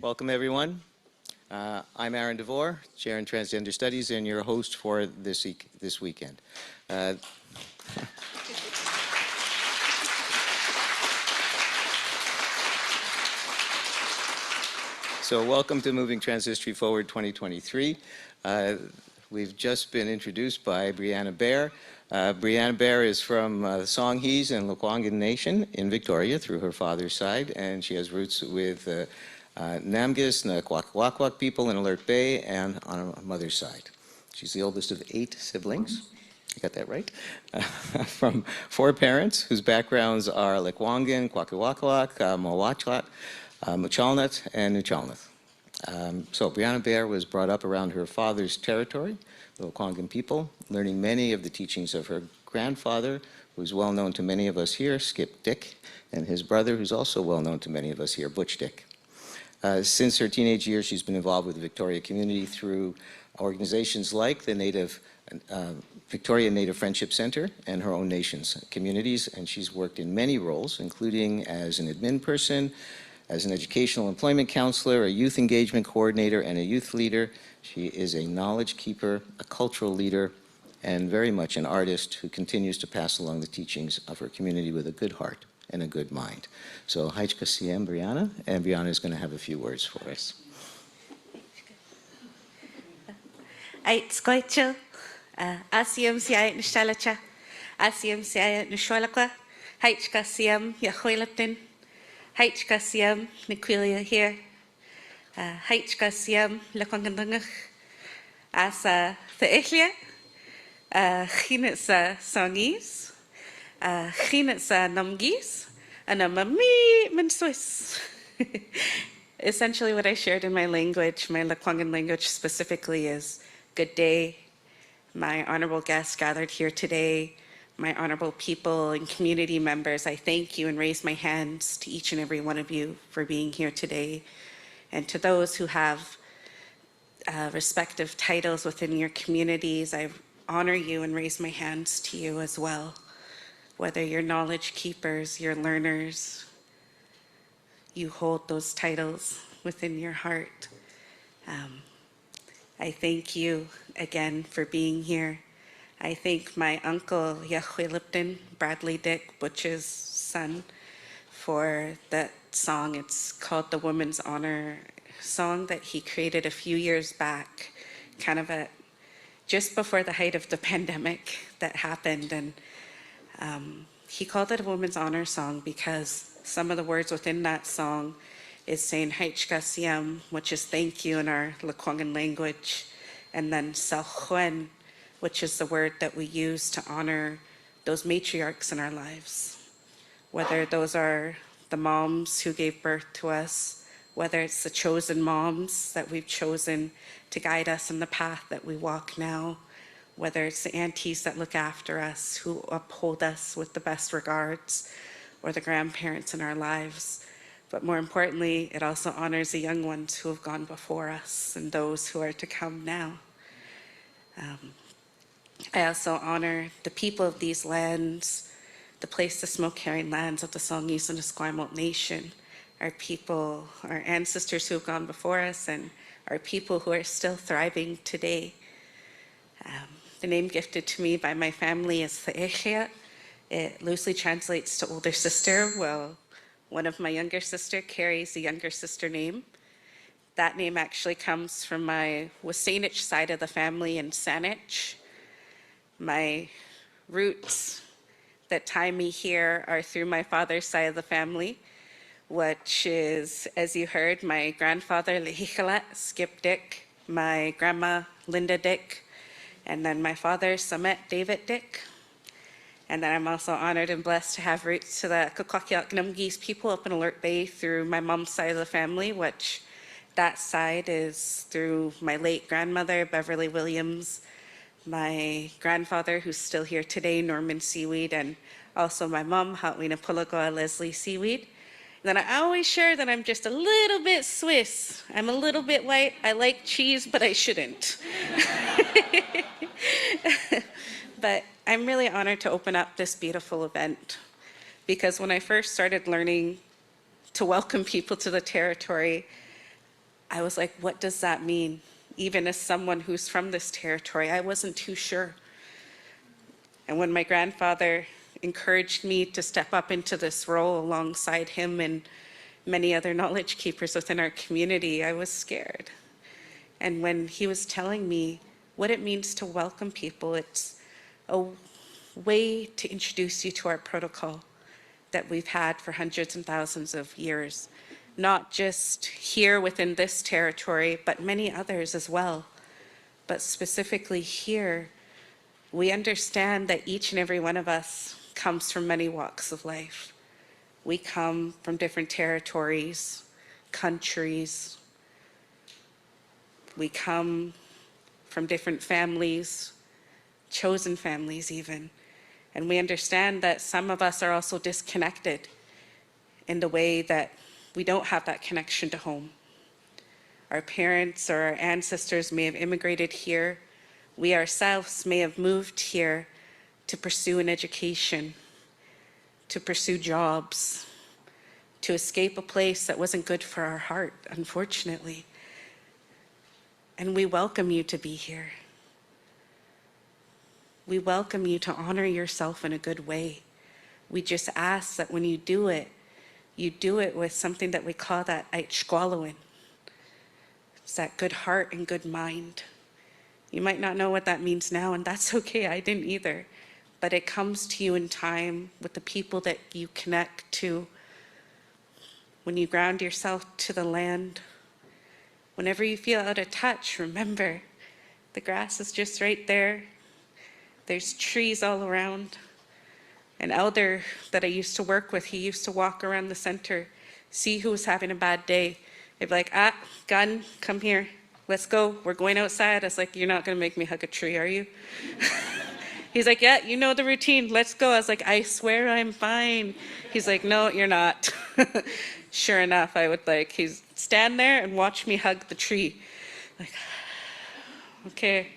Welcome, everyone. I'm Aaron DeVore, Chair in Transgender Studies, and your host for this weekend. So welcome to Moving Trans History Forward 2023. We've just been introduced by Brianna Bear. Brianna Bear is from the Songhees and Lekwungen Nation in Victoria through her father's side, and she has roots with Namgis, the Kwakwak people in Alert Bay, and on her mother's side. She's the oldest of 8 siblings. I got that right? From 4 parents whose backgrounds are Lekwungen, Kwakwak, Mawachlat, Muchalnut, and Nuchalnut. So Brianna Bear was brought up around her father's territory, the Lekwungen people, learning many of the teachings of her grandfather, who's well known to many of us here, Skip Dick, and his brother, who's also well known to many of us here, Butch Dick. Since her teenage years, she's been involved with the Victoria community through organizations like the Victoria Native Friendship Center and her own nation's communities, and she's worked in many roles, including as an admin person, as an educational employment counselor, a youth engagement coordinator, and a youth leader. She is a knowledge keeper, a cultural leader, and very much an artist who continues to pass along the teachings of her community with a good heart and a good mind. So, Haichka Siem, Brianna, and Brianna is going to have a few words for us. Aitskoichel, Asiem Siai Nishtalacha, Asiem Siai Nishwalakwa, Haichka Siem Yahuilaptin, Haichka Siem Niquilia here, Haichka Siem Lakongandangach, Asa Theelia, Chinitsa Songis, Chinitsa Namgis, and a Mami Minsuis. Essentially, what I shared in my language, my Lekwungen language specifically, is good day, my honorable guests gathered here today, my honorable people and community members. I thank you and raise my hands to each and every one of you for being here today. And to those who have respective titles within your communities, I honor you and raise my hands to you as well. Whether you're knowledge keepers, you're learners, you hold those titles within your heart. I thank you again for being here. I thank my uncle, Yahweh Lipton, Bradley Dick, Butch's son, for that song. It's called the Woman's Honor song that he created a few years back, kind of just before the height of the pandemic that happened. And he called it a Woman's Honor song because some of the words within that song is saying Haichka Siem, which is thank you in our Lekwungen language, and then Salchuen, which is the word that we use to honor those matriarchs in our lives. Whether those are the moms who gave birth to us, whether it's the chosen moms that we've chosen to guide us in the path that we walk now, whether it's the aunties that look after us, who uphold us with the best regards, or the grandparents in our lives. But more importantly, it also honors the young ones who have gone before us and those who are to come now. I also honor the people of these lands, the place, the smoke-carrying lands of the Songhees and the Esquimalt Nation, our people, our ancestors who have gone before us, and our people who are still thriving today. The name gifted to me by my family is Theechia. It loosely translates to older sister. Well, one of my younger sister carries the younger sister name. That name actually comes from my Wasanich side of the family in Saanich. My roots that tie me here are through my father's side of the family, which is, as you heard, my grandfather, Lehichalat, Skip Dick, my grandma, Linda Dick, and then my father, Samet David Dick. And then I'm also honored and blessed to have roots to the Kwakwak Numgis people up in Alert Bay through my mom's side of the family, which that side is through my late grandmother, Beverly Williams, my grandfather, who's still here today, Norman Seaweed, and also my mom, Hatwina Pulagoa Leslie Seaweed. Then I always share that I'm just a little bit Swiss. I'm a little bit white. I like cheese, but I shouldn't. But I'm really honored to open up this beautiful event, because when I first started learning to welcome people to the territory, I was like, what does that mean? Even as someone who's from this territory, I wasn't too sure. And when my grandfather encouraged me to step up into this role alongside him and many other knowledge keepers within our community, I was scared. And when he was telling me what it means to welcome people, it's a way to introduce you to our protocol that we've had for hundreds and thousands of years, not just here within this territory, but many others as well. But specifically here, we understand that each and every one of us comes from many walks of life. We come from different territories, countries. We come from different families, chosen families even. And we understand that some of us are also disconnected in the way that we don't have that connection to home. Our parents or our ancestors may have immigrated here. We ourselves may have moved here to pursue an education, to pursue jobs, to escape a place that wasn't good for our heart, unfortunately. And we welcome you to be here. We welcome you to honor yourself in a good way. We just ask that when you do it with something that we call that aichkwalowin. It's that good heart and good mind. You might not know what that means now, and that's okay, I didn't either. But it comes to you in time with the people that you connect to. When you ground yourself to the land, whenever you feel out of touch, remember, the grass is just right there. There's trees all around. An elder that I used to work with, he used to walk around the center, see who was having a bad day. They'd be like, gun, come here, let's go, we're going outside. I was like, you're not gonna make me hug a tree, are you? He's like, yeah, you know the routine, let's go. I was like, I swear I'm fine. He's like, no, you're not. Sure enough, I would he'd stand there and watch me hug the tree. Like, okay.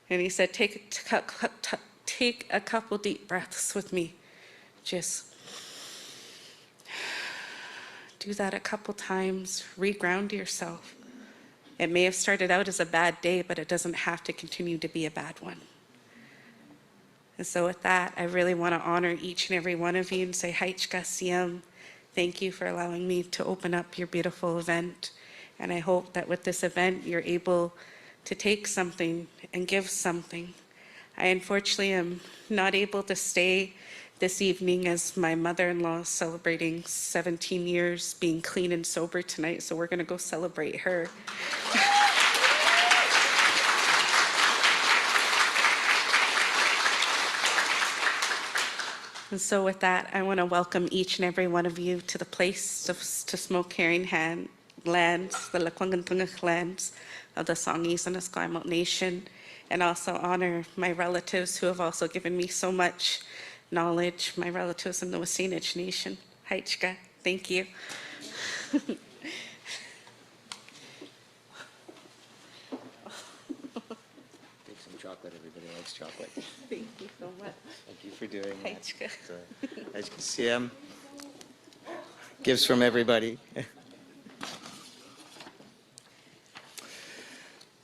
And he said, take a couple deep breaths with me. Just do that a couple times, reground yourself. It may have started out as a bad day, but it doesn't have to continue to be a bad one. And so with that, I really want to honor each and every one of you and say, Haichka Siyam. Thank you for allowing me to open up your beautiful event. And I hope that with this event, you're able to take something and give something. I unfortunately am not able to stay this evening as my mother-in-law is celebrating 17 years being clean and sober tonight, so we're gonna go celebrate her. And so with that, I want to welcome each and every one of you to the place to smoke carrying lands, the Lekwungen lands of the Songhees and Esquimalt Nation, and also honor my relatives who have also given me so much knowledge, my relatives in the Wasinich Nation. Haichka, thank you. Take some chocolate, everybody likes chocolate. Thank you so much. Thank you for doing that. Haichka. Haichka Siyam. Gifts from everybody.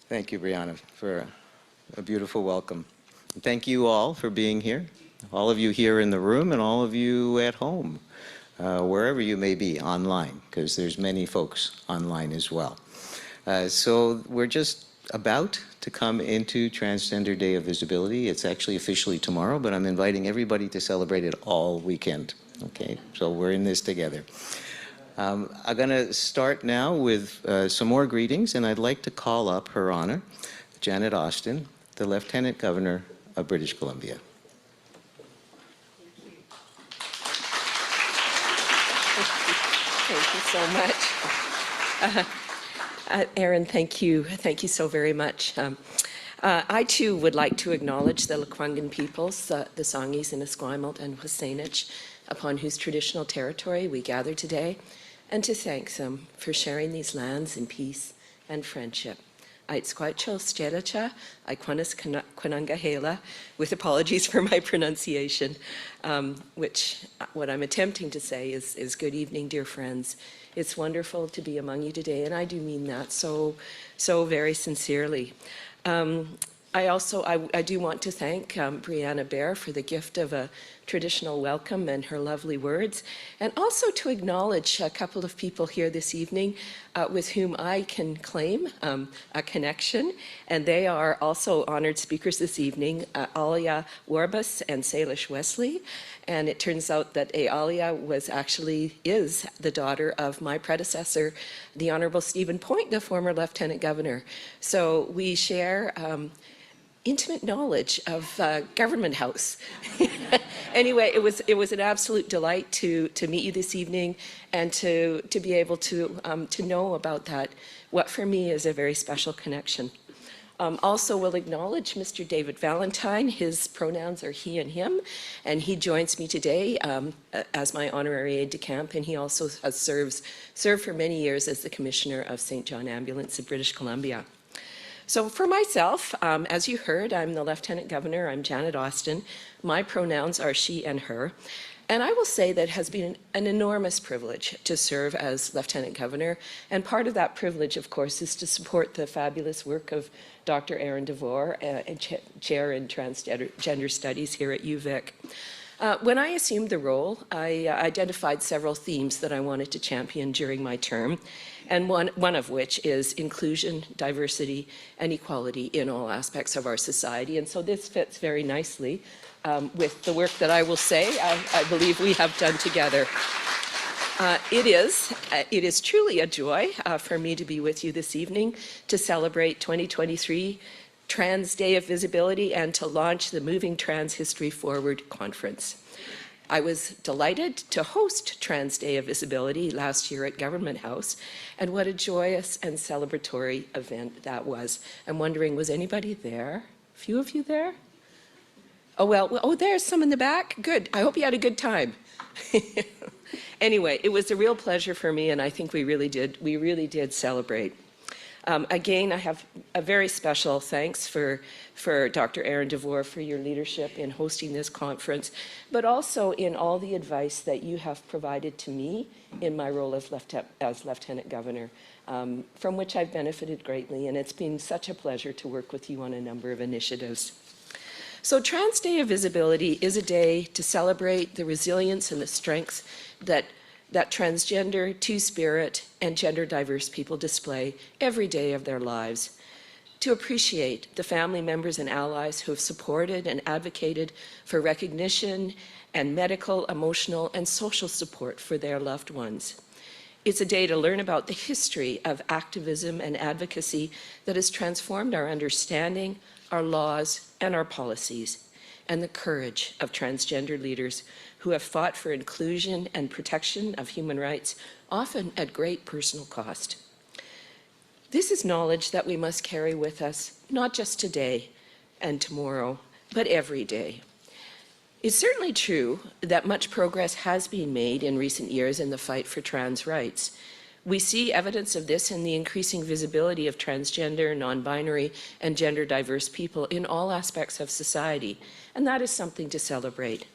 Thank you, Brianna, for a beautiful welcome. And thank you all for being here, all of you here in the room and all of you at home, wherever you may be online, because there's many folks online as well. So we're just about to come into Transgender Day of Visibility. It's actually officially tomorrow, but I'm inviting everybody to celebrate it all weekend. Okay, so we're in this together. I'm going to start now with some more greetings, and I'd like to call up Her Honor, Janet Austin, the Lieutenant Governor of British Columbia. Thank you so much. Erin, thank you. Thank you so very much. I too would like to acknowledge the Lekwungen peoples, the Songhees and Esquimalt and Wasinich, upon whose traditional territory we gather today, and to thank them for sharing these lands in peace and friendship. Aitsquatcho Stjeracha, Aikwanis Kwanangahela, with apologies for my pronunciation, which what I'm attempting to say is good evening, dear friends. It's wonderful to be among you today, and I do mean that so very sincerely. I do want to thank Brianna Bear for the gift of a traditional welcome and her lovely words, and also to acknowledge a couple of people here this evening with whom I can claim a connection, and they are also honored speakers this evening, Alia Warbus and Salish Wesley. And it turns out that Alia is the daughter of my predecessor, the Honorable Stephen Point, the former Lieutenant Governor. So we share intimate knowledge of Government House. Anyway, it was an absolute delight to meet you this evening and to be able to know about that, what for me is a very special connection. Also will acknowledge Mr. David Valentine. His pronouns are he and him, and he joins me today as my honorary aide-de-camp, and he also has served for many years as the Commissioner of St. John Ambulance of British Columbia. So for myself, as you heard, I'm the Lieutenant Governor. I'm Janet Austin. My pronouns are she and her. And I will say that it has been an enormous privilege to serve as Lieutenant Governor. And part of that privilege, of course, is to support the fabulous work of Dr. Erin DeVore, Chair in Transgender Studies here at UVic. When I assumed the role, I identified several themes that I wanted to champion during my term, and one of which is inclusion, diversity, and equality in all aspects of our society. And so this fits very nicely with the work that I will say I believe we have done together. It is truly a joy for me to be with you this evening to celebrate 2023 Trans Day of Visibility and to launch the Moving Trans History Forward conference. I was delighted to host Trans Day of Visibility last year at Government House, and what a joyous and celebratory event that was. I'm wondering, was anybody there? A few of you there? Oh, there's some in the back. Good. I hope you had a good time. Anyway, it was a real pleasure for me, and I think we really did celebrate. Again, I have a very special thanks for Dr. Erin DeVore for your leadership in hosting this conference, but also in all the advice that you have provided to me in my role as Lieutenant Governor, from which I've benefited greatly, and it's been such a pleasure to work with you on a number of initiatives. So Trans Day of Visibility is a day to celebrate the resilience and the strength that transgender, two-spirit, and gender-diverse people display every day of their lives, to appreciate the family members and allies who have supported and advocated for recognition and medical, emotional, and social support for their loved ones. It's a day to learn about the history of activism and advocacy that has transformed our understanding, our laws, and our policies, and the courage of transgender leaders who have fought for inclusion and protection of human rights, often at great personal cost. This is knowledge that we must carry with us, not just today and tomorrow, but every day. It's certainly true that much progress has been made in recent years in the fight for trans rights. We see evidence of this in the increasing visibility of transgender, non-binary, and gender-diverse people in all aspects of society, and that is something to celebrate.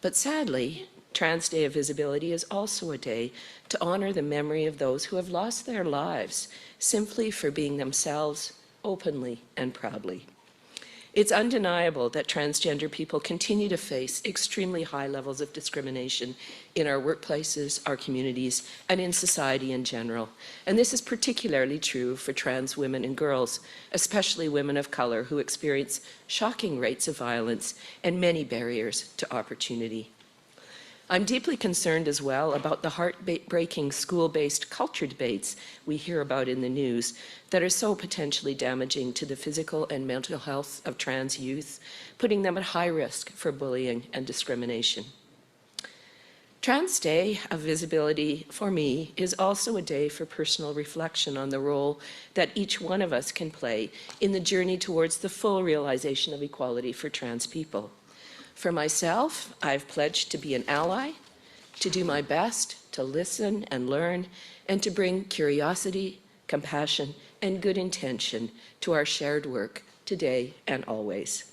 But sadly, Trans Day of Visibility is also a day to honor the memory of those who have lost their lives simply for being themselves, openly and proudly. It's undeniable that transgender people continue to face extremely high levels of discrimination in our workplaces, our communities, and in society in general. And this is particularly true for trans women and girls, especially women of color who experience shocking rates of violence and many barriers to opportunity. I'm deeply concerned as well about the heartbreaking school-based culture debates we hear about in the news that are so potentially damaging to the physical and mental health of trans youth, putting them at high risk for bullying and discrimination. Trans Day of Visibility, for me, is also a day for personal reflection on the role that each one of us can play in the journey towards the full realization of equality for trans people. For myself, I've pledged to be an ally, to do my best to listen and learn and to bring curiosity, compassion, and good intention to our shared work today and always.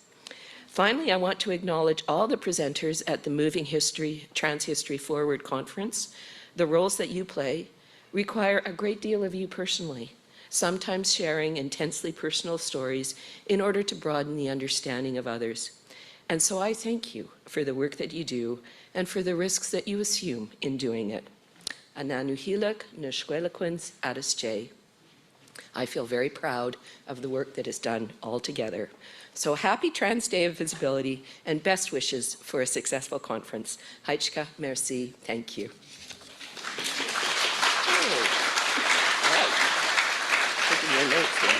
Finally, I want to acknowledge all the presenters at the Moving History, Transhistory Forward conference. The roles that you play require a great deal of you personally, sometimes sharing intensely personal stories in order to broaden the understanding of others. And so I thank you for the work that you do and for the risks that you assume in doing it. Ananuhilak Nushwelequins Adisjay. I feel very proud of the work that is done all together. So happy Trans Day of Visibility and best wishes for a successful conference. Heichka, merci, thank you. Taking your notes there.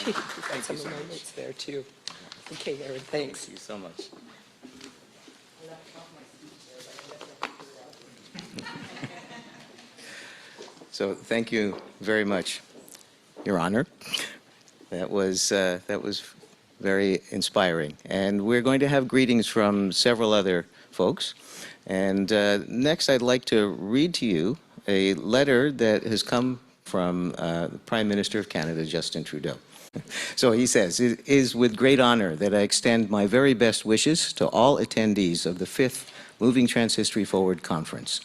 You've got some of my notes there too. Okay, Aaron, thanks. Thank you so much. So thank you very much, Your Honor. That was very inspiring. And we're going to have greetings from several other folks. And next, I'd like to read to you a letter that has come from the Prime Minister of Canada, Justin Trudeau. So he says, "It is with great honor that I extend my very best wishes to all attendees of the 5th Moving Transhistory Forward Conference.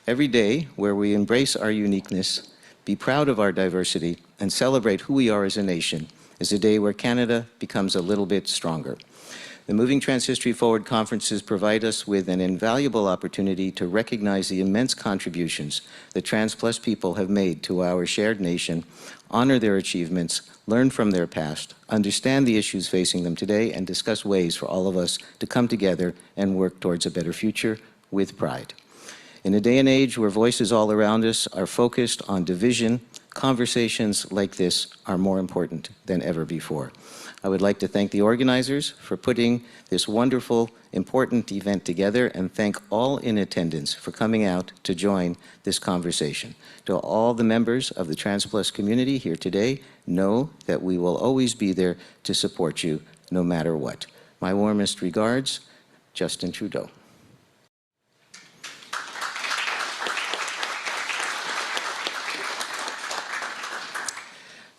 Every day where we embrace our uniqueness, be proud of our diversity, and celebrate who we are as a nation is a day where Canada becomes a little bit stronger. The Moving Transhistory Forward conferences provide us with an invaluable opportunity to recognize the immense contributions that Trans Plus people have made to our shared nation, honor their achievements, learn from their past, understand the issues facing them today, and discuss ways for all of us to come together and work towards a better future with pride. In a day and age where voices all around us are focused on division, conversations like this are more important than ever before. I would like to thank the organizers for putting this wonderful, important event together and thank all in attendance for coming out to join this conversation. To all the members of the Trans Plus community here today, know that we will always be there to support you no matter what. My warmest regards, Justin Trudeau."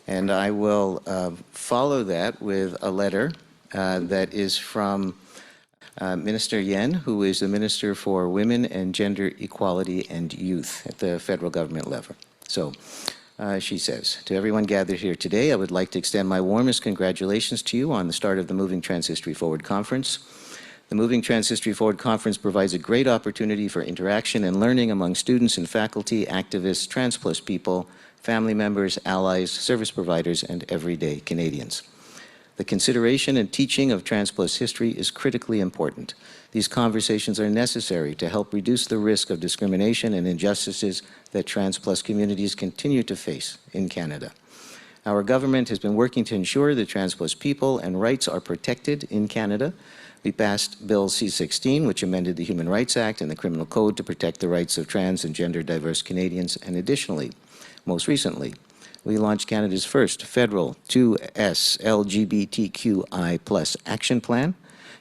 And I will follow that with a letter that is from Minister Yen, who is the Minister for Women and Gender Equality and Youth at the federal government level. So she says, "To everyone gathered here today, I would like to extend my warmest congratulations to you on the start of the Moving Transhistory Forward Conference. The Moving Transhistory Forward Conference provides a great opportunity for interaction and learning among students and faculty, activists, Trans Plus people, family members, allies, service providers, and everyday Canadians. The consideration and teaching of Trans Plus history is critically important. These conversations are necessary to help reduce the risk of discrimination and injustices that Trans Plus communities continue to face in Canada. Our government has been working to ensure that Trans Plus people and rights are protected in Canada. We passed Bill C-16, which amended the Human Rights Act and the Criminal Code to protect the rights of trans and gender diverse Canadians, and additionally, most recently, we launched Canada's first federal 2S LGBTQI+ action plan,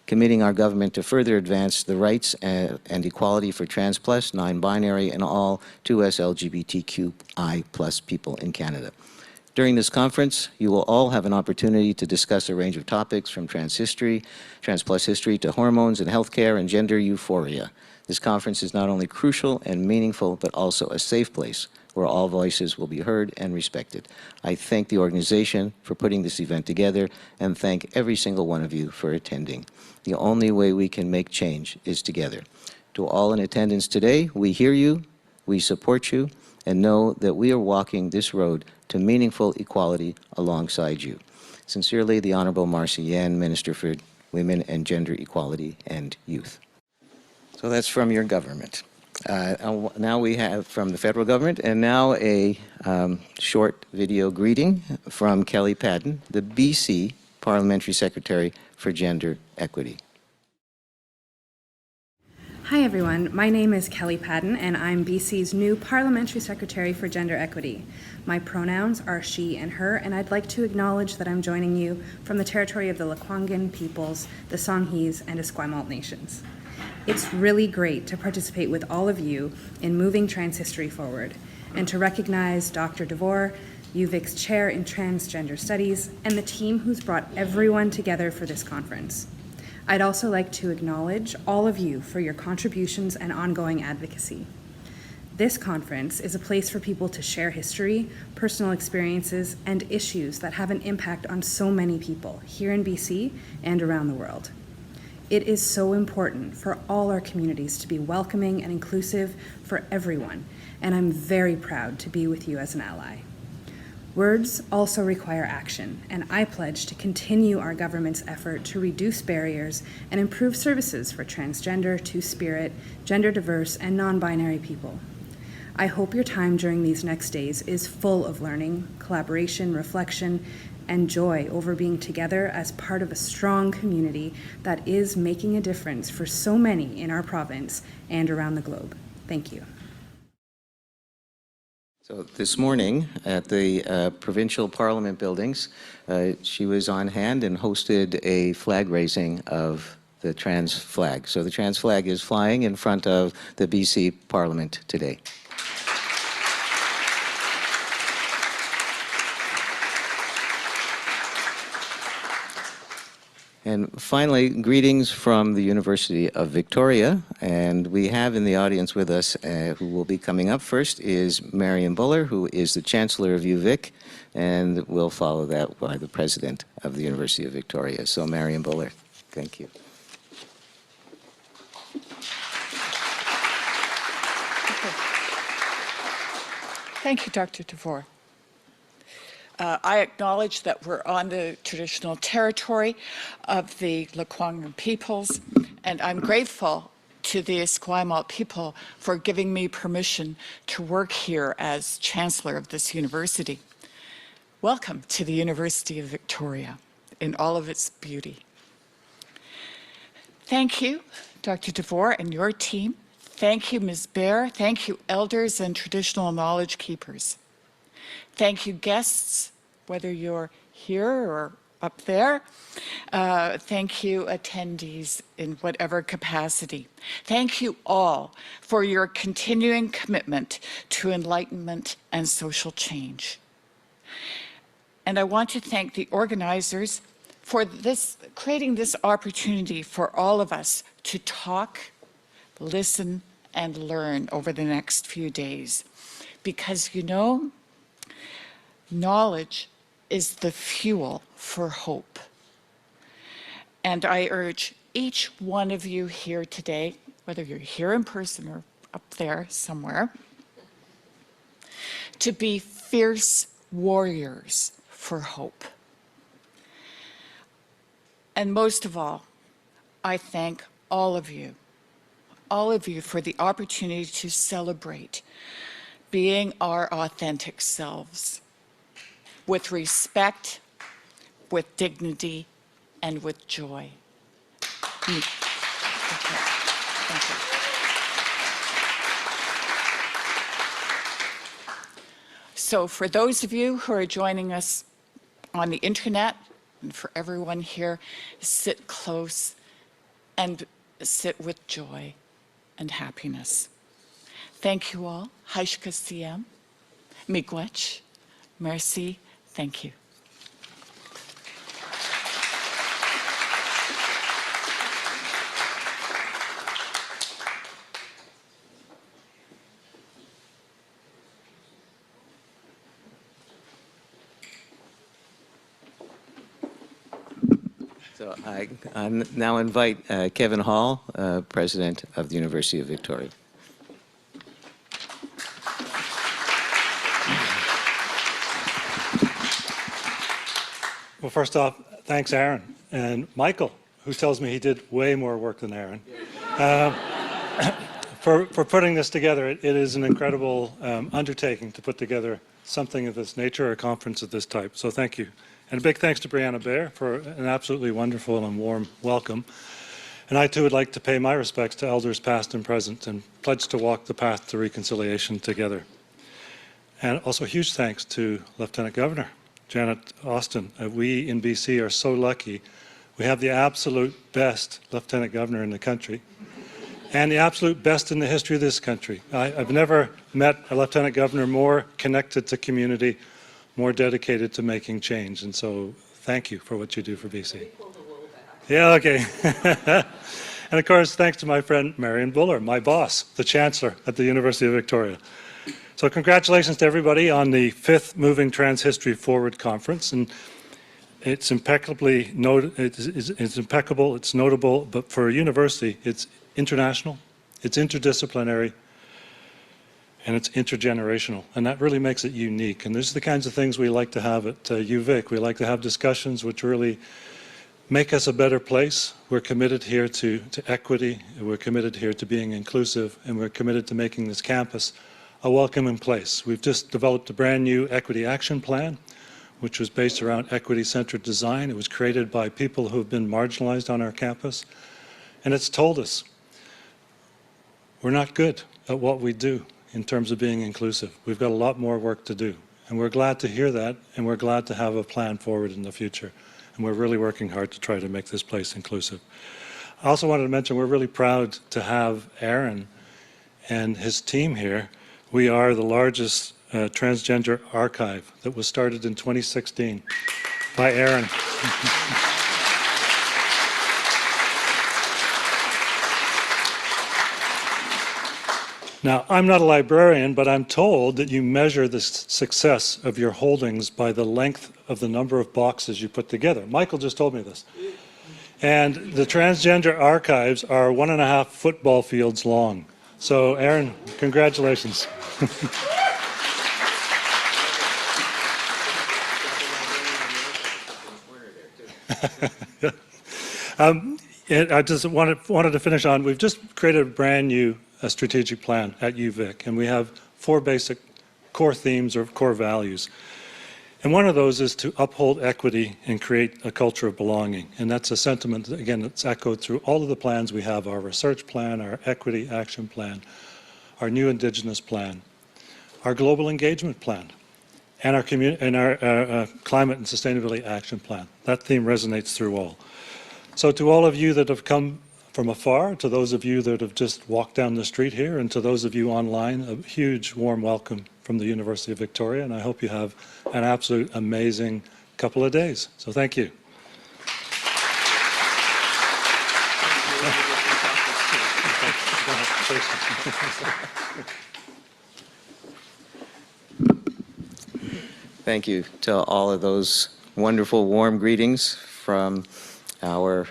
committing our government to further advance the rights and equality for Trans Plus, non-binary, and all 2S LGBTQI+ people in Canada. During this conference, you will all have an opportunity to discuss a range of topics from trans history, Trans Plus history, to hormones and healthcare and gender euphoria. This conference is not only crucial and meaningful, but also a safe place where all voices will be heard and respected. I thank the organization for putting this event together and thank every single one of you for attending. The only way we can make change is together. To all in attendance today, we hear you, we support you, and know that we are walking this road to meaningful equality alongside you. Sincerely, the Honorable Marcy Yen, Minister for Women and Gender Equality and Youth." So that's from your government. Now we have from the federal government, and now a short video greeting from Kelly Padden, the BC Parliamentary Secretary for Gender Equity. Hi everyone, my name is Kelly Padden and I'm BC's new Parliamentary Secretary for Gender Equity. My pronouns are she and her, and I'd like to acknowledge that I'm joining you from the territory of the Lekwungen peoples, the Songhees, and Esquimalt nations. It's really great to participate with all of you in moving trans history forward, and to recognize Dr. DeVore, UVic's chair in transgender studies, and the team who's brought everyone together for this conference. I'd also like to acknowledge all of you for your contributions and ongoing advocacy. This conference is a place for people to share history, personal experiences, and issues that have an impact on so many people here in BC and around the world. It is so important for all our communities to be welcoming and inclusive for everyone, and I'm very proud to be with you as an ally. Words also require action, and I pledge to continue our government's effort to reduce barriers and improve services for transgender, two-spirit, gender-diverse, and non-binary people. I hope your time during these next days is full of learning, collaboration, reflection, and joy over being together as part of a strong community that is making a difference for so many in our province and around the globe. Thank you. So this morning at the provincial parliament buildings, she was on hand and hosted a flag raising of the trans flag. So the trans flag is flying in front of the BC Parliament today. And finally, greetings from the University of Victoria. And we have in the audience with us, who will be coming up first, is Marion Buller, who is the Chancellor of UVic, and we'll follow that by the President of the University of Victoria. So Marion Buller, thank you. Thank you, Dr. DeVore. I acknowledge that we're on the traditional territory of the Lekwungen peoples, and I'm grateful to the Esquimalt people for giving me permission to work here as Chancellor of this university. Welcome to the University of Victoria in all of its beauty. Thank you, Dr. DeVore and your team. Thank you, Ms. Baer. Thank you, elders and traditional knowledge keepers. Thank you, guests, whether you're here or up there. Thank you, attendees in whatever capacity. Thank you all for your continuing commitment to enlightenment and social change. And I want to thank the organizers for creating this opportunity for all of us to talk, listen, and learn over the next few days. Because, you know, knowledge is the fuel for hope. And I urge each one of you here today, whether you're here in person or up there somewhere, to be fierce warriors for hope. And most of all, I thank all of you for the opportunity to celebrate being our authentic selves, with respect, with dignity, and with joy. Thank you. Thank you. So for those of you who are joining us on the internet, and for everyone here, sit close and sit with joy and happiness. Thank you all. Haishka Siem, Miigwech, merci. Thank you. So I now invite Kevin Hall, President of the University of Victoria. Well, first off, thanks, Aaron, and Michael, who tells me he did way more work than Aaron, for putting this together. It is an incredible undertaking to put together something of this nature, a conference of this type, so thank you. And a big thanks to Brianna Baer for an absolutely wonderful and warm welcome. And I too would like to pay my respects to elders past and present and pledge to walk the path to reconciliation together. And also huge thanks to Lieutenant Governor Janet Austin. We in BC are so lucky. We have the absolute best Lieutenant Governor in the country. and the absolute best in the history of this country. I've never met a lieutenant governor more connected to community, more dedicated to making change. And so thank you for what you do for BC. Yeah, okay. And of course, thanks to my friend Marion Buller, my boss, the Chancellor at the University of Victoria. So congratulations to everybody on the 5th Moving Trans History Forward Conference. And it's impeccable, it's notable, but for a university, it's international, it's interdisciplinary, and it's intergenerational. And that really makes it unique. And these are the kinds of things we like to have at UVic. We like to have discussions which really make us a better place. We're committed here to equity, we're committed here to being inclusive, and we're committed to making this campus a welcoming place. We've just developed a brand new equity action plan, which was based around equity-centered design. It was created by people who have been marginalized on our campus. And it's told us we're not good at what we do in terms of being inclusive. We've got a lot more work to do. And we're glad to hear that, and we're glad to have a plan forward in the future. And we're really working hard to try to make this place inclusive. I also wanted to mention we're really proud to have Aaron and his team here. We are the largest Transgender Archive that was started in 2016 by Aaron. Now, I'm not a librarian, but I'm told that you measure the success of your holdings by the length of the number of boxes you put together. Michael just told me this. And the Transgender Archives are 1.5 football fields long. So, Aaron, congratulations. I just wanted to finish on, we've just created a brand new strategic plan at UVic, and we have 4 basic core themes or core values. And one of those is to uphold equity and create a culture of belonging. And that's a sentiment, again, that's echoed through all of the plans we have, our research plan, our equity action plan, our new Indigenous plan, our global engagement plan, and our climate and sustainability action plan. That theme resonates through all. So to all of you that have come from afar, to those of you that have just walked down the street here, and to those of you online, a huge warm welcome from the University of Victoria, and I hope you have an absolute amazing couple of days. So thank you. Thank you to all of those wonderful, warm greetings from our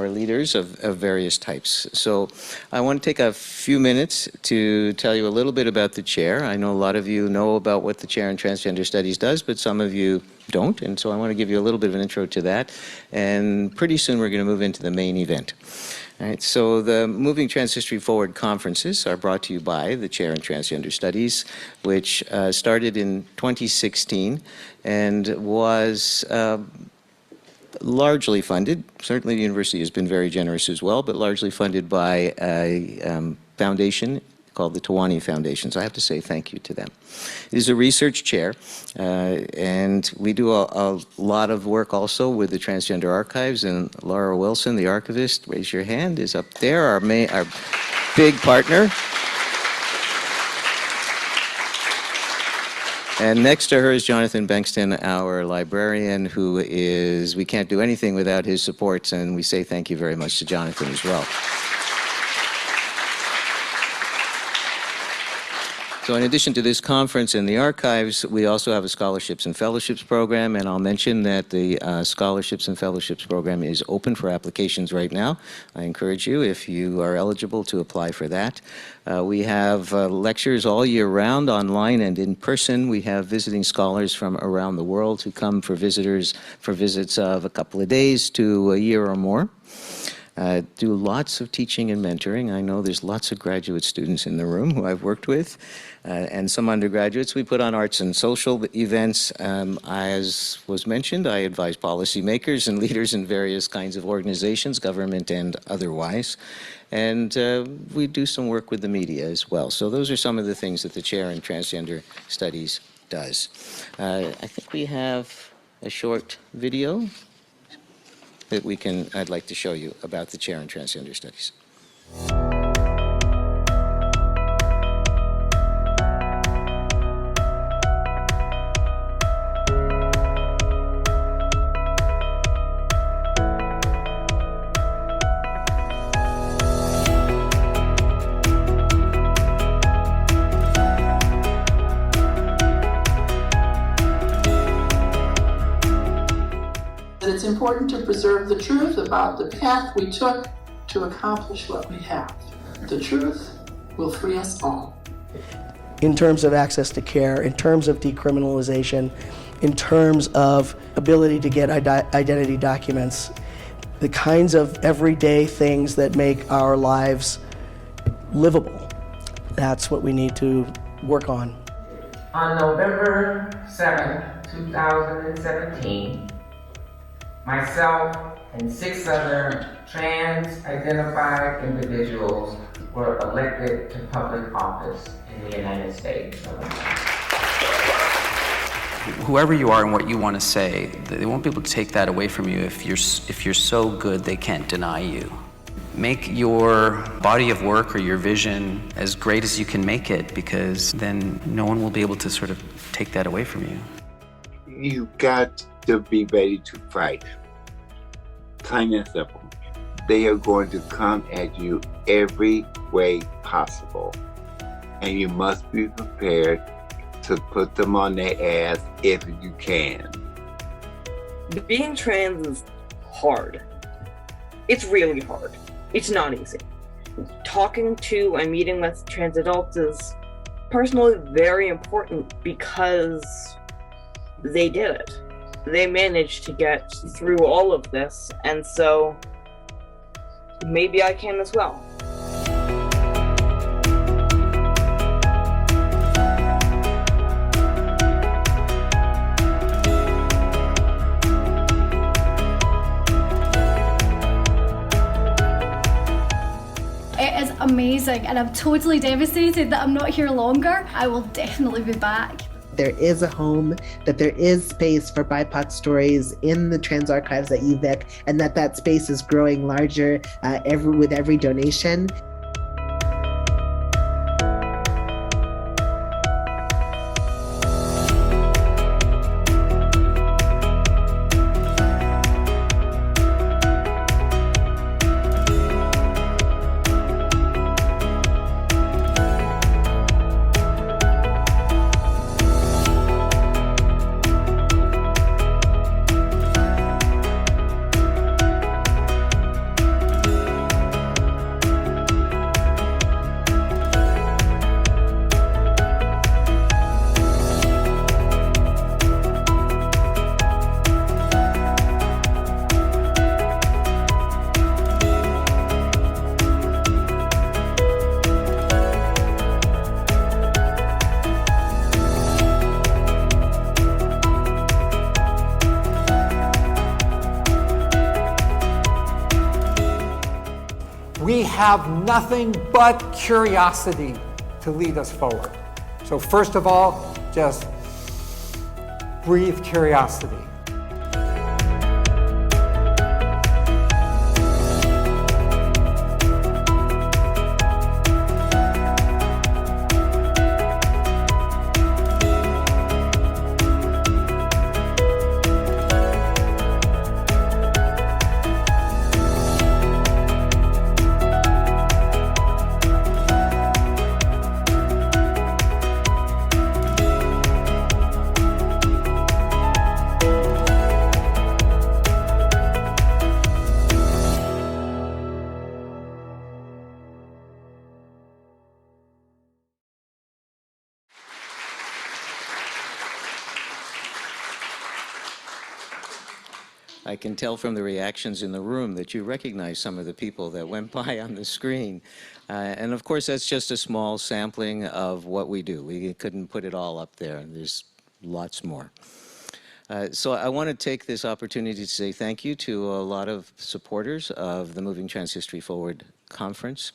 leaders of various types. So I want to take a few minutes to tell you a little bit about the chair. I know a lot of you know about what the chair in Transgender Studies does, but some of you don't, and so I want to give you a little bit of an intro to that. And pretty soon we're going to move into the main event. All right, so the Moving Trans History Forward conferences are brought to you by the Chair in Transgender Studies, which started in 2016 and was largely funded. Certainly the university has been very generous as well, but largely funded by a foundation called the Tawani Foundation. So I have to say thank you to them. It is a research chair, and we do a lot of work also with the Transgender Archives, and Laura Wilson, the archivist, raise your hand, is up there, our big partner. And next to her is Jonathan Bankston, our librarian, who is, we can't do anything without his support, and we say thank you very much to Jonathan as well. So in addition to this conference and the archives, we also have a scholarships and fellowships program, and I'll mention that the scholarships and fellowships program is open for applications right now. I encourage you, if you are eligible, to apply for that. We have lectures all year round, online and in person. We have visiting scholars from around the world who come for visits of a couple of days to a year or more. Do lots of teaching and mentoring. I know there's lots of graduate students in the room who I've worked with, and some undergraduates. We put on arts and social events. As was mentioned, I advise policymakers and leaders in various kinds of organizations, government and otherwise. And we do some work with the media as well. So those are some of the things that the Chair in Transgender Studies does. I think we have a short video. that I'd like to show you about the chair in transgender studies. It's important to preserve the truth about the path we took to accomplish what we have. The truth will free us all. In terms of access to care, in terms of decriminalization, in terms of ability to get identity documents, the kinds of everyday things that make our lives livable. That's what we need to work on. On November 7, 2017, myself and 6 other trans-identified individuals were elected to public office in the United States. Whoever you are and what you want to say, they won't be able to take that away from you if you're so good they can't deny you. Make your body of work or your vision as great as you can make it, because then no one will be able to sort of take that away from you. You've got to be ready to fight. Plain and simple. They are going to come at you every way possible. And you must be prepared to put them on their ass if you can. Being trans is hard. It's really hard. It's not easy. Talking to and meeting with trans adults is personally very important because they did it. They managed to get through all of this, and so maybe I can as well. It is amazing, and I'm totally devastated that I'm not here longer. I will definitely be back. There is a home, that there is space for BIPOC stories in the Trans Archives at UVic, and that space is growing larger with every donation. We have nothing but curiosity to lead us forward. So first of all, just breathe curiosity. I can tell from the reactions in the room that you recognize some of the people that went by on the screen. And of course, that's just a small sampling of what we do. We couldn't put it all up there. There's lots more. So I want to take this opportunity to say thank you to a lot of supporters of the Moving Trans History Forward conference.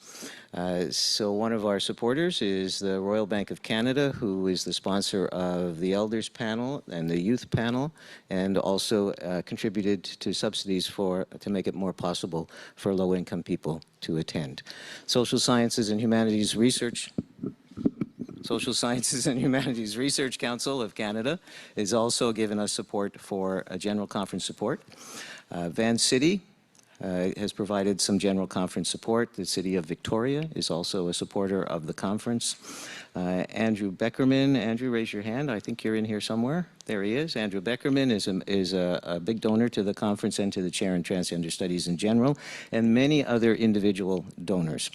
So one of our supporters is the Royal Bank of Canada, who is the sponsor of the Elders Panel and the Youth Panel, and also contributed to subsidies to make it more possible for low-income people to attend. Social Sciences and Humanities Research Council of Canada is also given us support for general conference support. Van City has provided some general conference support. The City of Victoria is also a supporter of the conference. Andrew Beckerman, Andrew, raise your hand. I think you're in here somewhere. There he is. Andrew Beckerman is a big donor to the conference and to the chair in Transgender Studies in general, and many other individual donors.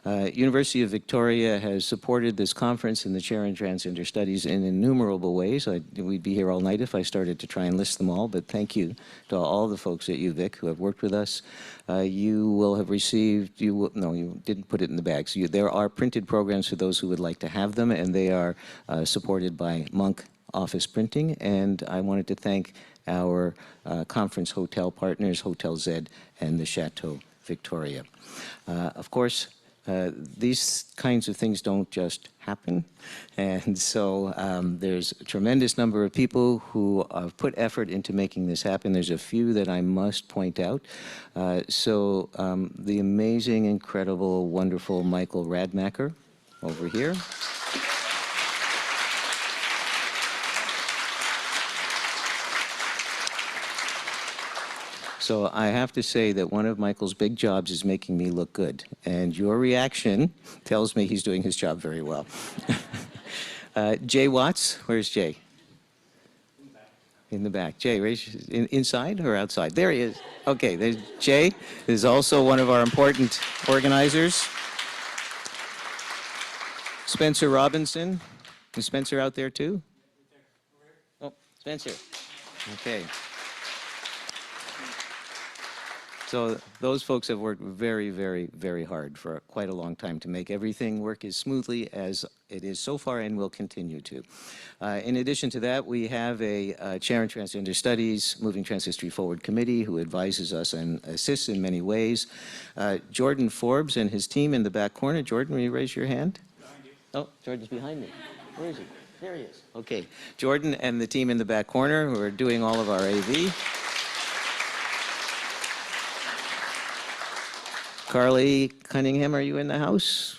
University of Victoria has supported this conference and the chair in Transgender Studies in innumerable ways. We'd be here all night if I started to try and list them all, but thank you to all the folks at UVic who have worked with us. You will have received, no, you didn't put it in the bags. There are printed programs for those who would like to have them, and they are supported by Monk Office Printing, and I wanted to thank our conference hotel partners, Hotel Z and the Chateau Victoria. Of course, these kinds of things don't just happen, and so there's a tremendous number of people who have put effort into making this happen. There's a few that I must point out. The amazing, incredible, wonderful Michael Radmacher over here. So I have to say that one of Michael's big jobs is making me look good, and your reaction tells me he's doing his job very well. Jay Watts, where's Jay? In the back. Jay, inside or outside? There he is. Okay, there's Jay is also one of our important organizers. Spencer Robinson. Is Spencer out there too? Oh, Spencer. Okay. So those folks have worked very, very, very hard for quite a long time to make everything work as smoothly as it is so far and will continue to. In addition to that, we have a chair in Transgender Studies, Moving Trans History Forward Committee, who advises us and assists in many ways. Jordan Forbes and his team in the back corner. Jordan, will you raise your hand? Behind you. Oh, Jordan's behind me. Where is he? There he is. Okay. Jordan and the team in the back corner who are doing all of our AV. Carly Cunningham, are you in the house?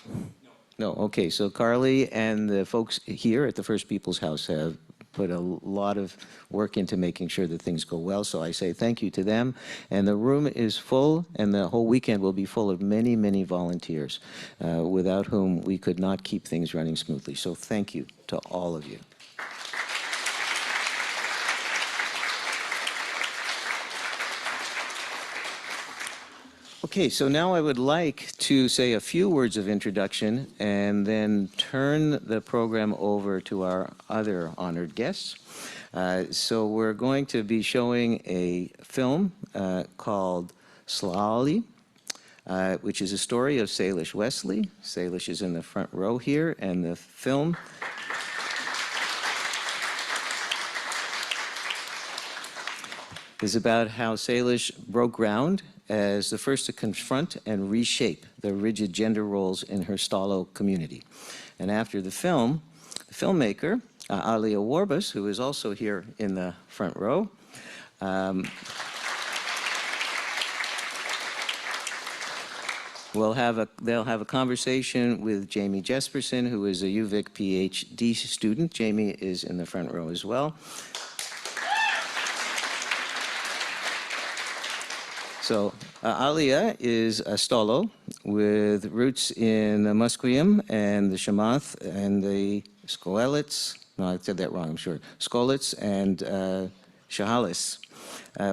No. No, okay, so Carly and the folks here at the First People's House have put a lot of work into making sure that things go well, so I say thank you to them. And the room is full, and the whole weekend will be full of many, many volunteers, without whom we could not keep things running smoothly. So thank you to all of you. Okay, so now I would like to say a few words of introduction and then turn the program over to our other honored guests. So we're going to be showing a film called Slaali, which is a story of Salish Wesley. Salish is in the front row here, and the film is about how Salish broke ground as the first to confront and reshape the rigid gender roles in her Stalo community. And after the film, the filmmaker, Alia Warbus, who is also here in the front row, they'll have a conversation with Jamie Jesperson, who is a UVic PhD student. Jamie is in the front row as well. So Alia is a Stalo with roots in the Musqueam and the Chamath and the Skolits. No, I said that wrong, I'm sure. Skolits and Shahalis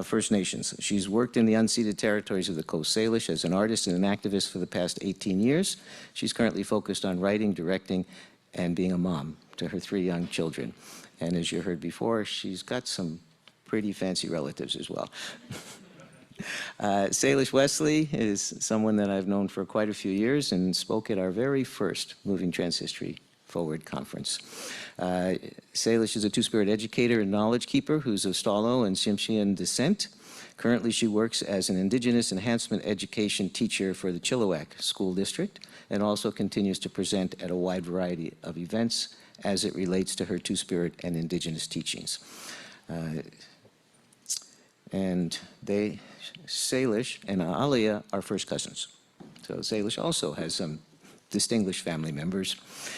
First Nations. She's worked in the unceded territories of the Coast Salish as an artist and an activist for the past 18 years. She's currently focused on writing, directing, and being a mom to her 3 young children. And as you heard before, she's got some pretty fancy relatives as well. Salish Wesley is someone that I've known for quite a few years and spoke at our very first Moving Trans History Forward conference. Salish is a Two-Spirit educator and knowledge keeper who's of Stalo and Tsimshian descent. Currently, she works as an Indigenous Enhancement Education teacher for the Chilliwack School District and also continues to present at a wide variety of events as it relates to her Two-Spirit and Indigenous teachings. And Salish and Alia are first cousins. So Salish also has some distinguished family members.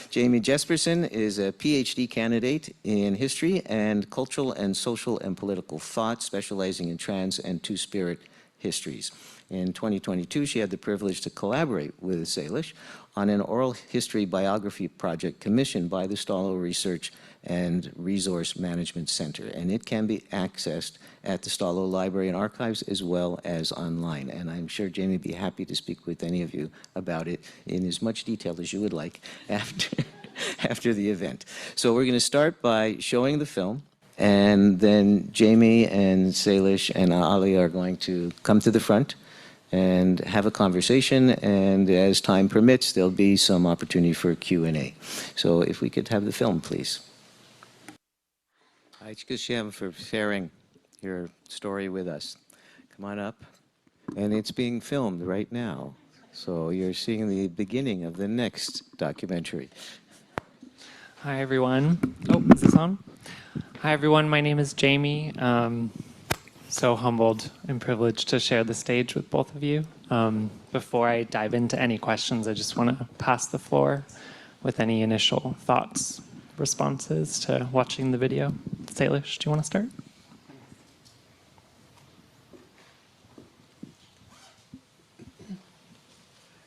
Jamie Jesperson is a PhD candidate in history and cultural and social and political thought, specializing in trans and Two-Spirit histories. In 2022, she had the privilege to collaborate with Salish on an oral history biography project commissioned by the Stalo Research and Resource Management Center, and it can be accessed at the Stalo Library and Archives as well as online. And I'm sure Jamie would be happy to speak with any of you about it in as much detail as you would like after the event. So we're going to start by showing the film, and then Jamie and Salish and Ali are going to come to the front and have a conversation, and as time permits, there'll be some opportunity for Q&A. So if we could have the film, please. Aichikushiem for sharing your story with us. Come on up. And it's being filmed right now. So you're seeing the beginning of the next documentary. Hi, everyone. Oh, is this on? Hi, everyone. My name is Jamie. So humbled and privileged to share the stage with both of you. Before I dive into any questions, I just want to pass the floor with any initial thoughts, responses to watching the video. Salish, do you want to start?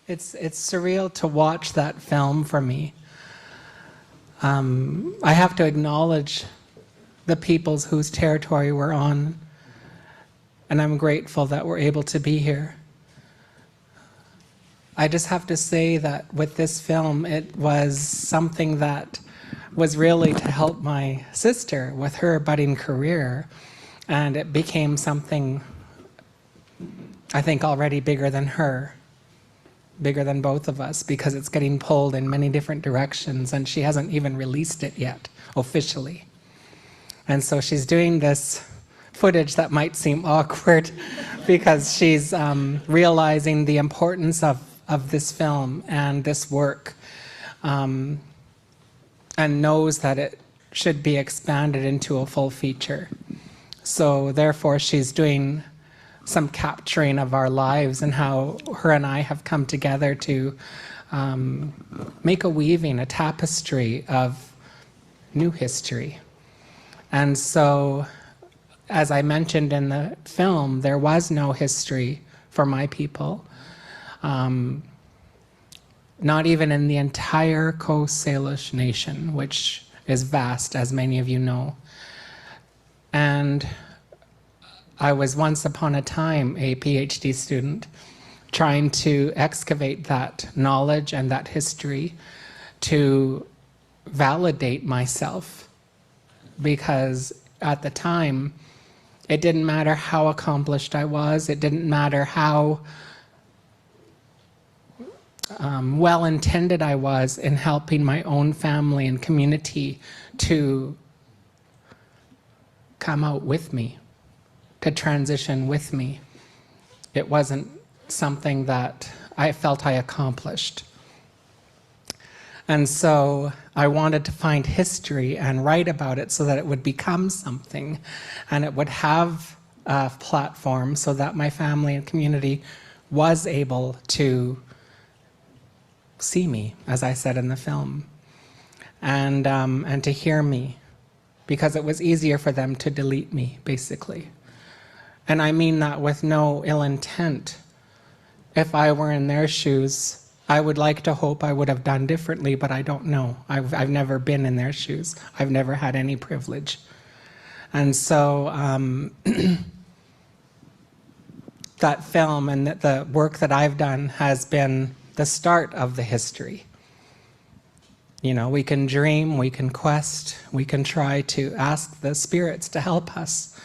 It's surreal to watch that film for me. I have to acknowledge the peoples whose territory we're on, and I'm grateful that we're able to be here. I just have to say that with this film, it was something that was really to help my sister with her budding career, and it became something, I think, already bigger than her, bigger than both of us, because it's getting pulled in many different directions, and she hasn't even released it yet, officially. And so she's doing this footage that might seem awkward because she's realizing the importance of this film and this work, and knows that it should be expanded into a full feature. So therefore she's doing some capturing of our lives and how her and I have come together to make a weaving, a tapestry of new history. And so, as I mentioned in the film, there was no history for my people. Not even in the entire Coast Salish nation, which is vast, as many of you know. And I was once upon a time a PhD student trying to excavate that knowledge and that history to validate myself, because at the time, it didn't matter how accomplished I was, it didn't matter how well-intended I was in helping my own family and community to come out with me, to transition with me. It wasn't something that I felt I accomplished. And so I wanted to find history and write about it so that it would become something, and it would have a platform so that my family and community was able to see me, as I said in the film, and to hear me, because it was easier for them to delete me, basically. And I mean that with no ill intent. If I were in their shoes, I would like to hope I would have done differently, but I don't know. I've never been in their shoes. I've never had any privilege. And so that film and the work that I've done has been the start of the history. You know, we can dream, we can quest, we can try to ask the spirits to help us,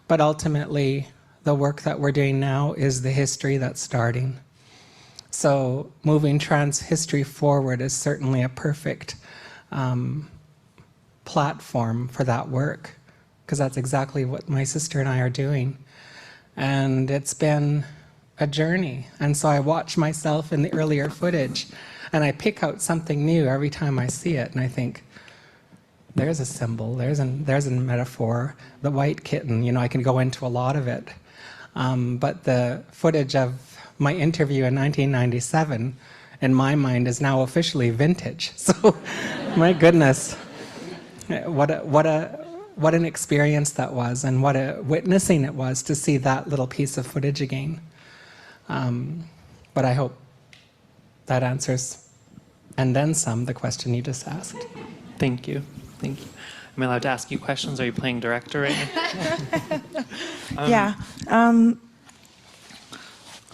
but ultimately the work that we're doing now is the history that's starting. So moving trans history forward is certainly a perfect platform for that work, because that's exactly what my sister and I are doing. And it's been a journey. And so I watch myself in the earlier footage and I pick out something new every time I see it. And I think, there's a symbol, there's a metaphor. The white kitten, you know, I can go into a lot of it. But the footage of my interview in 1997, in my mind, is now officially vintage. So, my goodness, what an experience that was, and what a witnessing it was to see that little piece of footage again. But I hope that answers, and then some, the question you just asked. Thank you. Thank you. Am I allowed to ask you questions? Are you playing director right now? Yeah.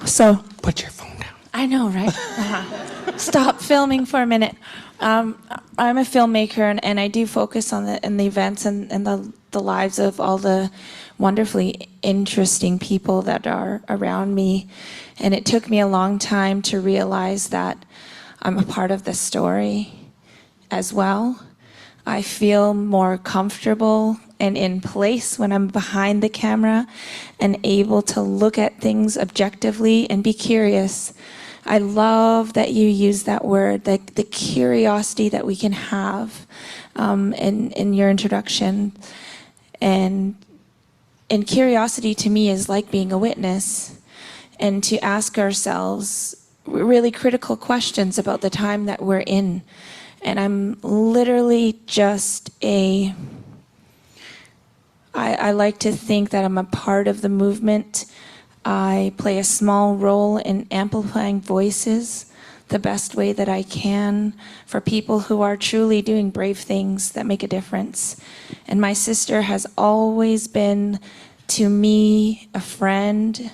So. Put your phone down. I know, right? Stop filming for a minute. I'm a filmmaker, and I do focus on the events and the lives of all the wonderfully interesting people that are around me. And it took me a long time to realize that I'm a part of the story as well. I feel more comfortable and in place when I'm behind the camera and able to look at things objectively and be curious. I love that you use that word, the curiosity that we can have in your introduction. And curiosity to me is like being a witness, and to ask ourselves really critical questions about the time that we're in. And I'm literally just I like to think that I'm a part of the movement. I play a small role in amplifying voices the best way that I can for people who are truly doing brave things that make a difference. And my sister has always been, to me, a friend,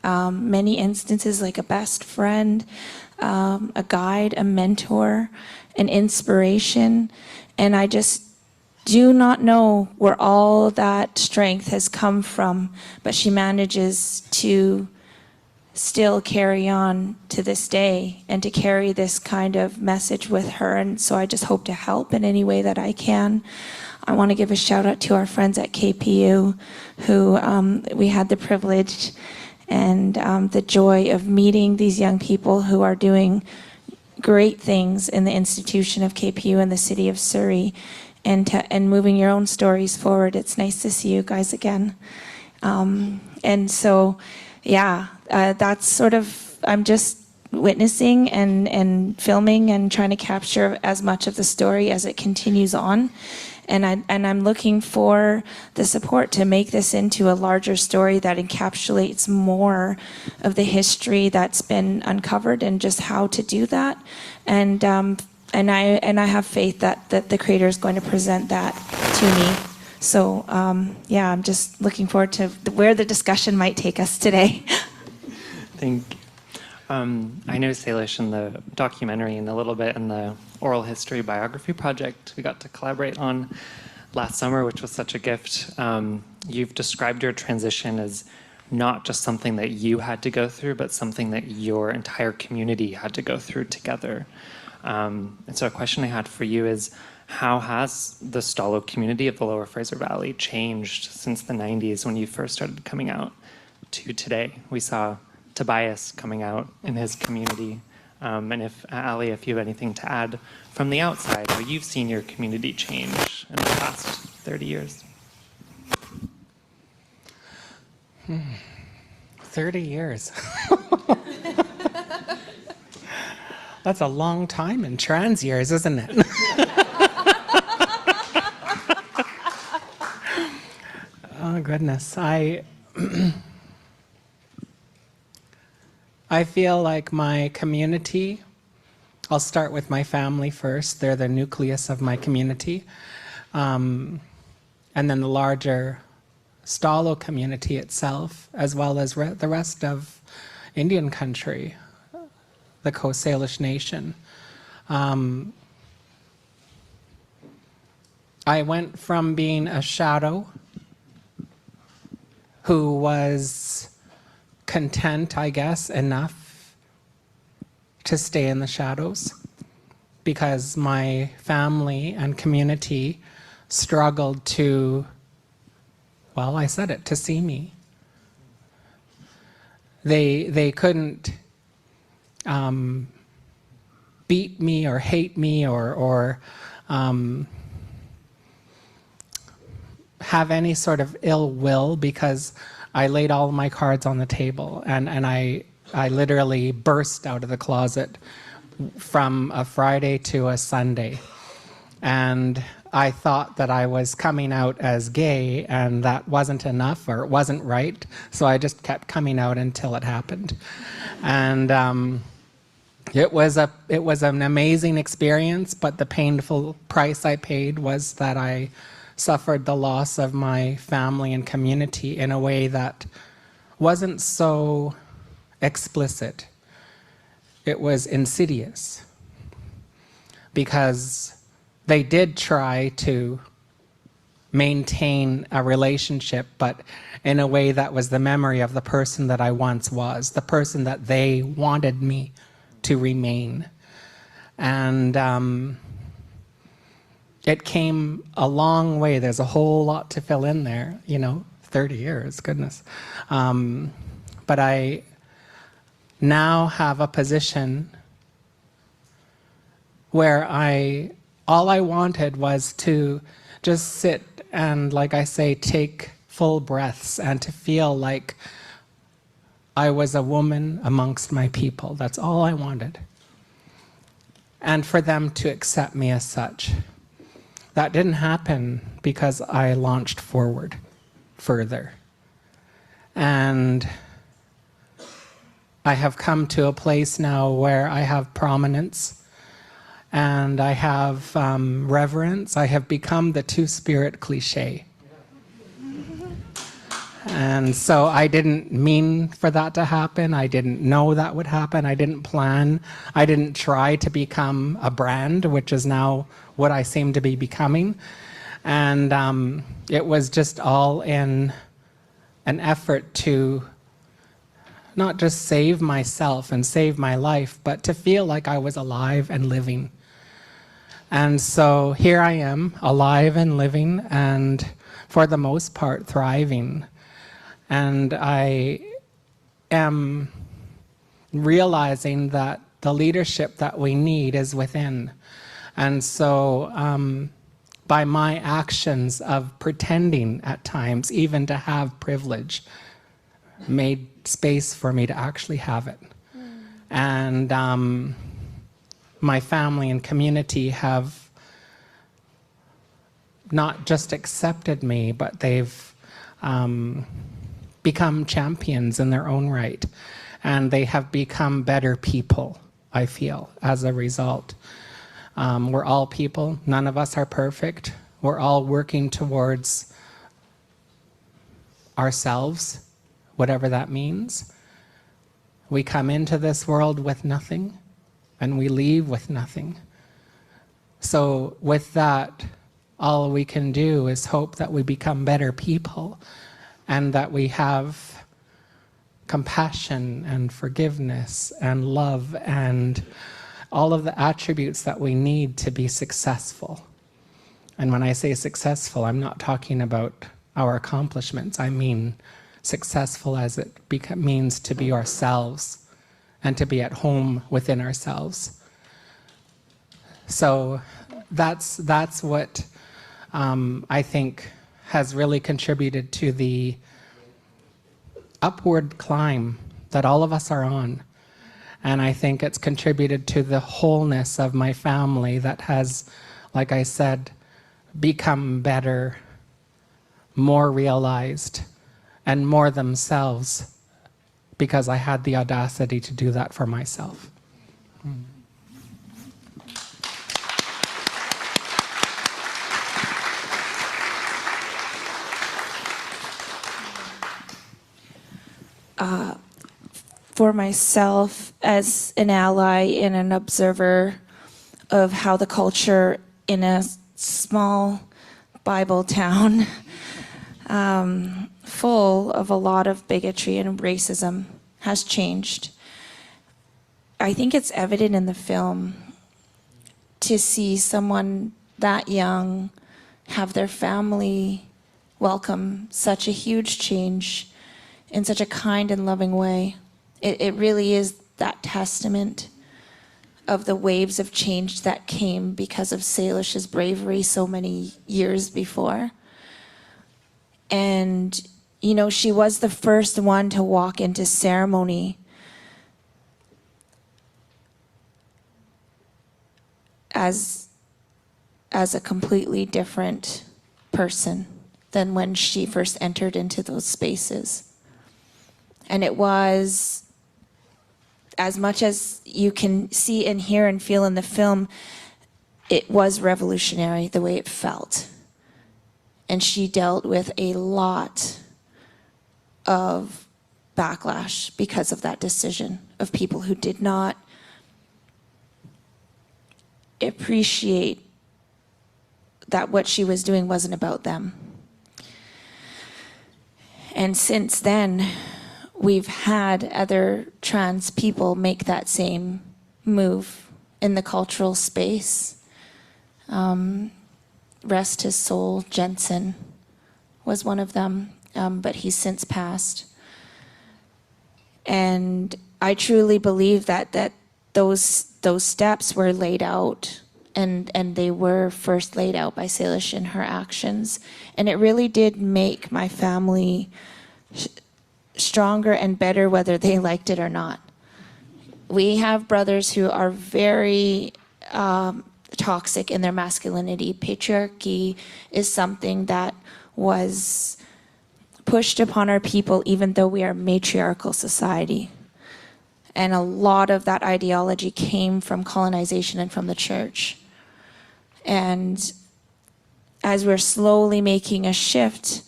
many instances like a best friend, a guide, a mentor, an inspiration. And I just do not know where all that strength has come from, but she manages to still carry on to this day and to carry this kind of message with her. And so I just hope to help in any way that I can. I want to give a shout out to our friends at KPU, who we had the privilege and the joy of meeting these young people who are doing great things in the institution of KPU in the city of Surrey, and moving your own stories forward. It's nice to see you guys again. And so, yeah, that's sort of, I'm just witnessing and filming and trying to capture as much of the story as it continues on. And I'm looking for the support to make this into a larger story that encapsulates more of the history that's been uncovered and just how to do that. And I have faith that the creator is going to present that to me. So yeah, I'm just looking forward to where the discussion might take us today. Thank you. I know Salish in the documentary and a little bit in the oral history biography project we got to collaborate on last summer, which was such a gift. You've described your transition as not just something that you had to go through, but something that your entire community had to go through together. And so a question I had for you is, how has the Stalo community of the Lower Fraser Valley changed since the 90s when you first started coming out to today? We saw Tobias coming out in his community. And if, Ali, if you have anything to add from the outside, how you've seen your community change in the past 30 years. 30 years. That's a long time in trans years, isn't it? Oh, goodness. I feel like my community, I'll start with my family first. They're the nucleus of my community. And then the larger Stalo community itself, as well as the rest of Indian country, the Coast Salish Nation. I went from being a shadow who was content, I guess, enough to stay in the shadows because my family and community struggled to, well, I said it, to see me. they couldn't beat me or hate me or have any sort of ill will because I laid all my cards on the table, and I literally burst out of the closet from a Friday to a Sunday. And I thought that I was coming out as gay, and that wasn't enough, or it wasn't right, so I just kept coming out until it happened. And it was an amazing experience, but the painful price I paid was that I suffered the loss of my family and community in a way that wasn't so explicit. It was insidious, because they did try to maintain a relationship, but in a way that was the memory of the person that I once was, the person that they wanted me to remain. And it came a long way. There's a whole lot to fill in there, 30 years, goodness. But I now have a position where all I wanted was to just sit and, like I say, take full breaths and to feel like I was a woman amongst my people. That's all I wanted. And for them to accept me as such. That didn't happen because I launched forward further. And I have come to a place now where I have prominence and I have reverence. I have become the two-spirit cliche. And so I didn't mean for that to happen. I didn't know that would happen. I didn't plan. I didn't try to become a brand, which is now what I seem to be becoming. And it was just all in an effort to not just save myself and save my life, but to feel like I was alive and living. And so here I am, alive and living, and for the most part, thriving. And I am realizing that the leadership that we need is within. And so by my actions of pretending at times, even to have privilege, made space for me to actually have it. And my family and community have not just accepted me, but they've become champions in their own right. And they have become better people, I feel, as a result. We're all people. None of us are perfect. We're all working towards ourselves, whatever that means. We come into this world with nothing, and we leave with nothing. So with that, all we can do is hope that we become better people, and that we have compassion and forgiveness and love and all of the attributes that we need to be successful. And when I say successful, I'm not talking about our accomplishments. I mean successful as it means to be ourselves and to be at home within ourselves. So that's what I think has really contributed to the upward climb that all of us are on. And I think it's contributed to the wholeness of my family that has, like I said, become better, more realized, and more themselves, because I had the audacity to do that for myself. For myself, as an ally and an observer of how the culture in a small Bible town full of a lot of bigotry and racism has changed. I think it's evident in the film to see someone that young have their family welcome such a huge change in such a kind and loving way. It really is that testament of the waves of change that came because of Salish's bravery so many years before. And, you know, she was the first one to walk into ceremony as a completely different person than when she first entered into those spaces. And it was, as much as you can see and hear and feel in the film, it was revolutionary the way it felt. And she dealt with a lot of backlash because of that decision, of people who did not appreciate that what she was doing wasn't about them. And since then, we've had other trans people make that same move in the cultural space. Rest his soul, Jensen was one of them, but he's since passed. And I truly believe that those steps were laid out, and they were first laid out by Salish in her actions. And it really did make my family stronger and better, whether they liked it or not. We have brothers who are very toxic in their masculinity. Patriarchy is something that was pushed upon our people, even though we are a matriarchal society. And a lot of that ideology came from colonization and from the church. And as we're slowly making a shift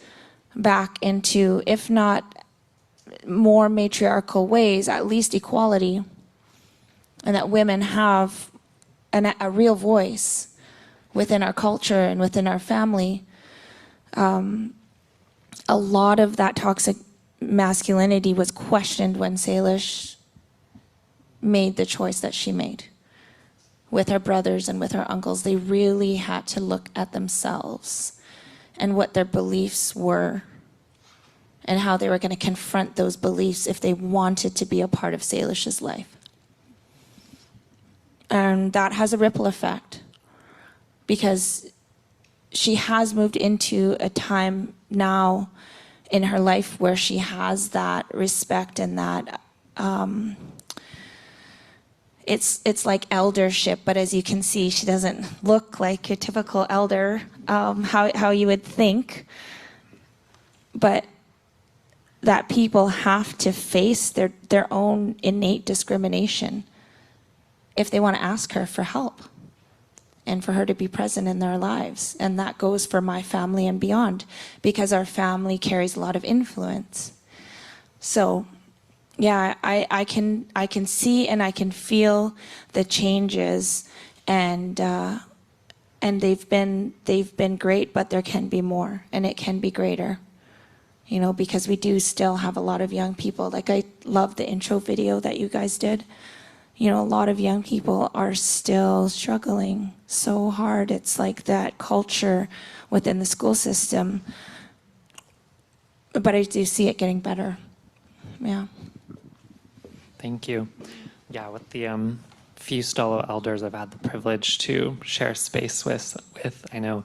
back into, if not more matriarchal ways, at least equality, and that women have a real voice within our culture and within our family, a lot of that toxic masculinity was questioned when Salish made the choice that she made. With her brothers and with her uncles, they really had to look at themselves and what their beliefs were and how they were going to confront those beliefs if they wanted to be a part of Salish's life. And that has a ripple effect because she has moved into a time now in her life where she has that respect and that it's like eldership, but as you can see, she doesn't look like a typical elder, how you would think. But that people have to face their own innate discrimination if they want to ask her for help and for her to be present in their lives. And that goes for my family and beyond, because our family carries a lot of influence. So yeah, I can see and I can feel the changes, and they've been great, but there can be more, and it can be greater. You know, because we do still have a lot of young people. Like, I love the intro video that you guys did. You know, a lot of young people are still struggling so hard. It's like that culture within the school system. But I do see it getting better. Yeah. Thank you. Yeah, with the few Stolo elders I've had the privilege to share space with, I know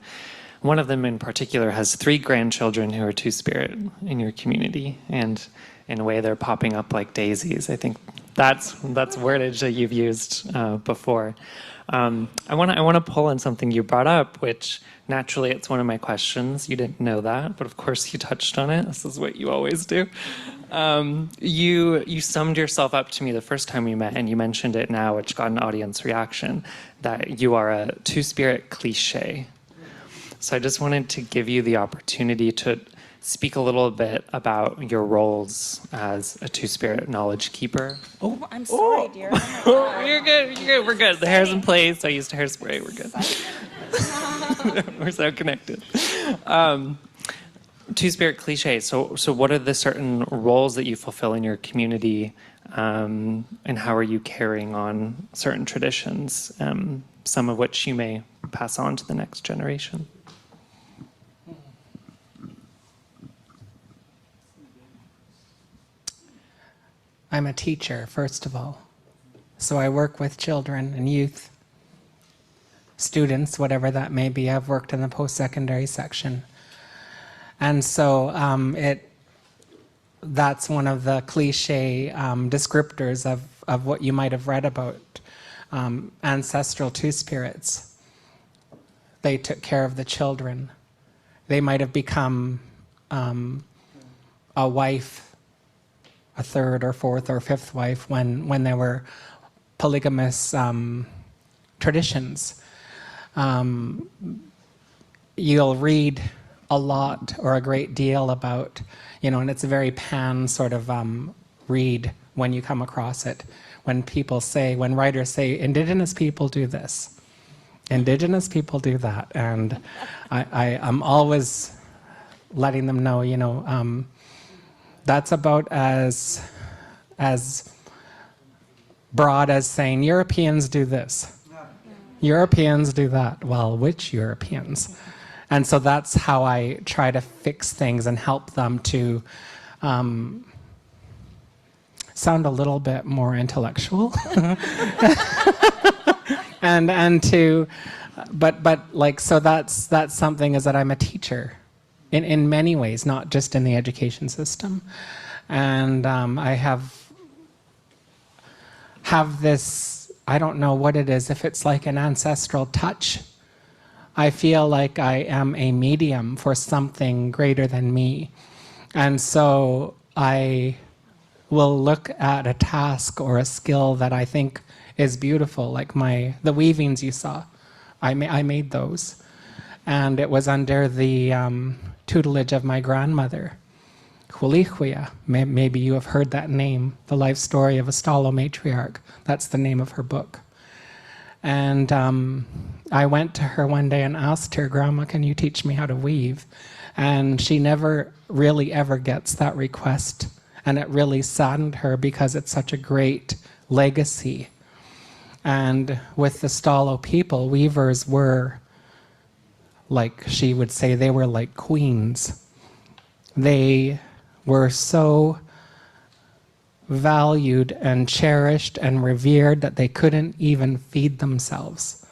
one of them in particular has 3 grandchildren who are Two-Spirit in your community, and in a way they're popping up like daisies. I think that's wordage that you've used before. I want to pull on something you brought up, which naturally it's one of my questions. You didn't know that, but of course you touched on it. This is what you always do. You summed yourself up to me the first time we met, and you mentioned it now, which got an audience reaction, that you are a Two-Spirit cliche. So I just wanted to give you the opportunity to speak a little bit about your roles as a Two-Spirit knowledge keeper. Oh, I'm sorry, dear. Oh, you're good. We're good. The hair's in place. I used hairspray. We're good. We're so connected. Two-Spirit cliche. So what are the certain roles that you fulfill in your community, and how are you carrying on certain traditions, some of which you may pass on to the next generation? I'm a teacher, first of all. So I work with children and youth, students, whatever that may be. I've worked in the post-secondary section. And so that's one of the cliche descriptors of what you might have read about ancestral two-spirits. They took care of the children. They might have become a wife, a third or fourth or fifth wife when there were polygamous traditions. You'll read a lot or a great deal about, and it's a very pan sort of read when you come across it. When writers say, Indigenous people do this, Indigenous people do that. And I'm always letting them know, that's about as broad as saying, Europeans do this, Europeans do that. Well, which Europeans? And so that's how I try to fix things and help them to sound a little bit more intellectual. and to, but like, so that's something, is that I'm a teacher in many ways, not just in the education system. And I have this, I don't know what it is, if it's like an ancestral touch. I feel like I am a medium for something greater than me. And so I will look at a task or a skill that I think is beautiful, like the weavings you saw. I made those. And it was under the tutelage of my grandmother, Hulihuia. Maybe you have heard that name, The Life Story of a Stalo Matriarch. That's the name of her book. And I went to her one day and asked her, Grandma, can you teach me how to weave? And she never really ever gets that request. And it really saddened her because it's such a great legacy. And with the Stalo people, weavers were, like she would say, they were like queens. They were so valued and cherished and revered that they couldn't even feed themselves.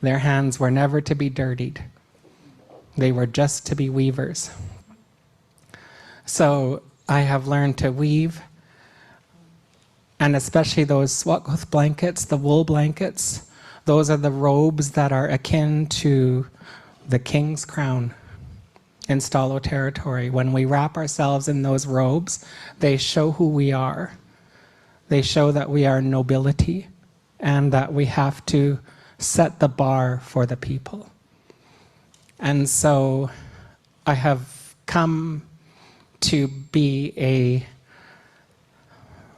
Their hands were never to be dirtied. They were just to be weavers. So I have learned to weave, and especially those Swatkoth blankets, the wool blankets, those are the robes that are akin to the king's crown in Stalo territory. When we wrap ourselves in those robes, they show who we are. They show that we are nobility and that we have to set the bar for the people. And so I have come to be a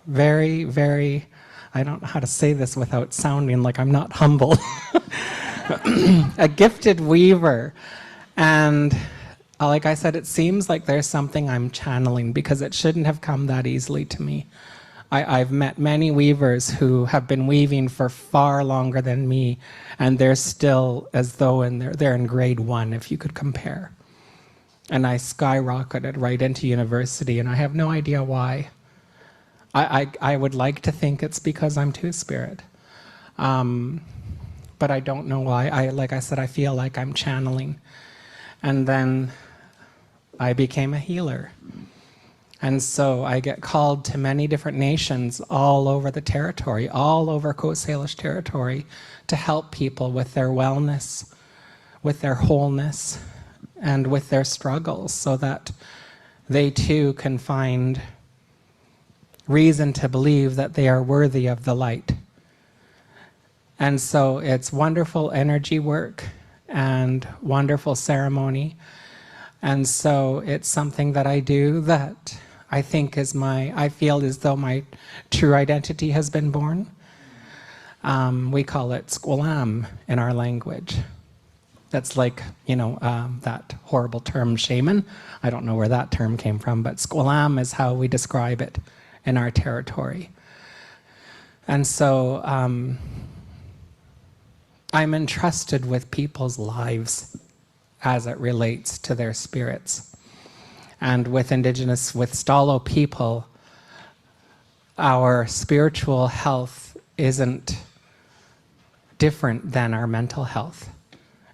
very, very, I don't know how to say this without sounding like I'm not humble, a gifted weaver. And like I said, it seems like there's something I'm channeling because it shouldn't have come that easily to me. I've met many weavers who have been weaving for far longer than me, and they're still as though they're in grade 1, if you could compare. And I skyrocketed right into university, and I have no idea why. I would like to think it's because I'm Two-Spirit. But I don't know why. Like I said, I feel like I'm channeling. And then I became a healer. And so I get called to many different nations all over the territory, all over Coast Salish territory, to help people with their wellness, with their wholeness, and with their struggles, so that they too can find reason to believe that they are worthy of the light. And so it's wonderful energy work and wonderful ceremony. And so it's something that I do that I think is I feel as though my true identity has been born. We call it squalam in our language. That's like, that horrible term shaman. I don't know where that term came from, but squalam is how we describe it in our territory. And so I'm entrusted with people's lives as it relates to their spirits. And with Stalo people, our spiritual health isn't different than our mental health.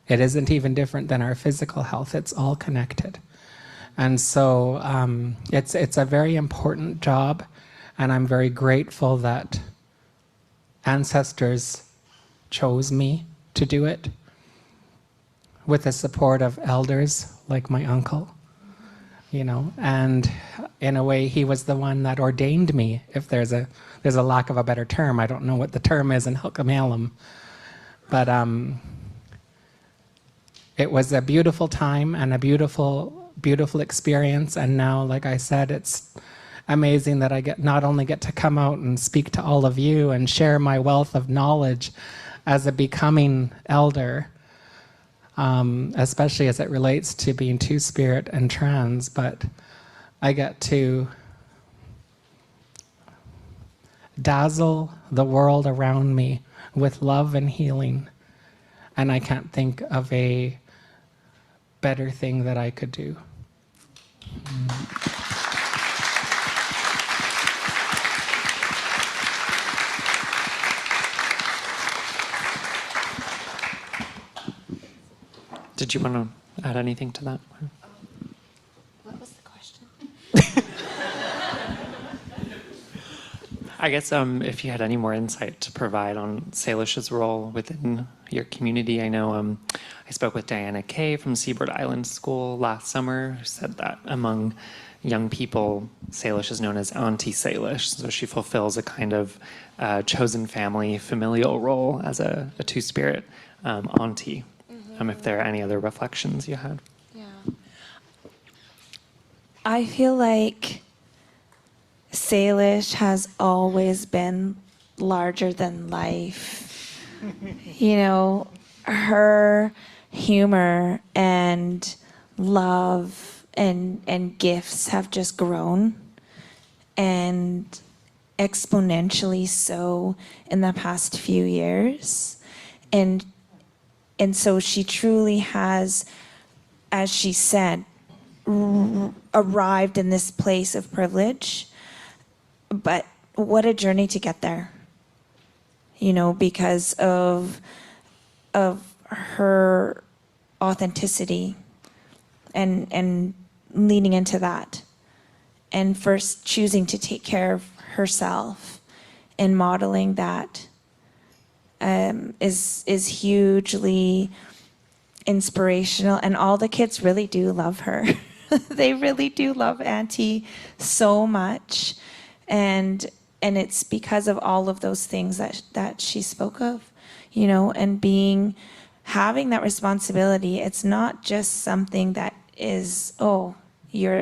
It isn't even different than our physical health. It's all connected. And so it's a very important job, and I'm very grateful that ancestors chose me to do it with the support of elders like my uncle, you know, and in a way he was the one that ordained me, if there's a lack of a better term. I don't know what the term is in Hulkamalum, but it was a beautiful time and a beautiful experience. And now, like I said, it's amazing that I not only get to come out and speak to all of you and share my wealth of knowledge as a becoming elder, especially as it relates to being two-spirit and trans, but I get to dazzle the world around me with love and healing. And I can't think of a better thing that I could do. Did you want to add anything to that? What was the question? I guess if you had any more insight to provide on Salish's role within your community. I know I spoke with Diana Kay from Seabird Island School last summer, who said that among young people, Salish is known as Auntie Salish. So she fulfills a kind of chosen family familial role as a two-spirit auntie. If there are any other reflections you had. Yeah. I feel like Salish has always been larger than life. You know, her humor and love and gifts have just grown, and exponentially so in the past few years. And so she truly has, as she said, arrived in this place of privilege. But what a journey to get there, you know, because of her authenticity and leaning into that. And first choosing to take care of herself and modeling that is hugely inspirational, and all the kids really do love her. They really do love Auntie so much, and it's because of all of those things that she spoke of, you know, and having that responsibility. It's not just something that is you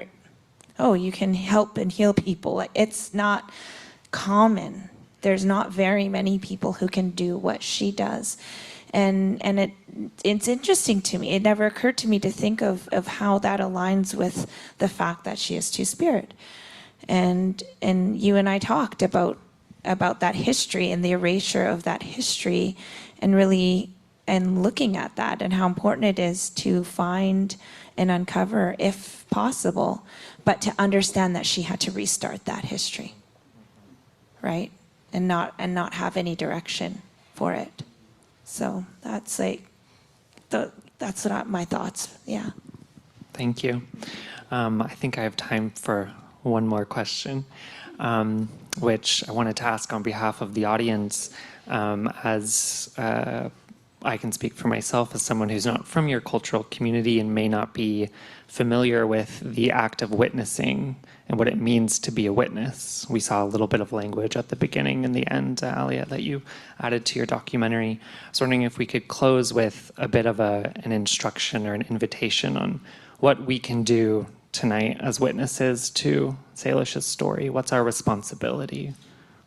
can help and heal people. It's not common. There's not very many people who can do what she does. And it's interesting to me. It never occurred to me to think of how that aligns with the fact that she is two-spirit. And you and I talked about that history and the erasure of that history, and looking at that and how important it is to find and uncover, if possible, but to understand that she had to restart that history, right? And not have any direction for it. So that's that's what my thoughts. Yeah. Thank you. I think I have time for one more question, which I wanted to ask on behalf of the audience, as I can speak for myself as someone who's not from your cultural community and may not be familiar with the act of witnessing and what it means to be a witness. We saw a little bit of language at the beginning and the end, Alia, that you added to your documentary. I was wondering if we could close with a bit of an instruction or an invitation on what we can do tonight as witnesses to Salish's story. What's our responsibility?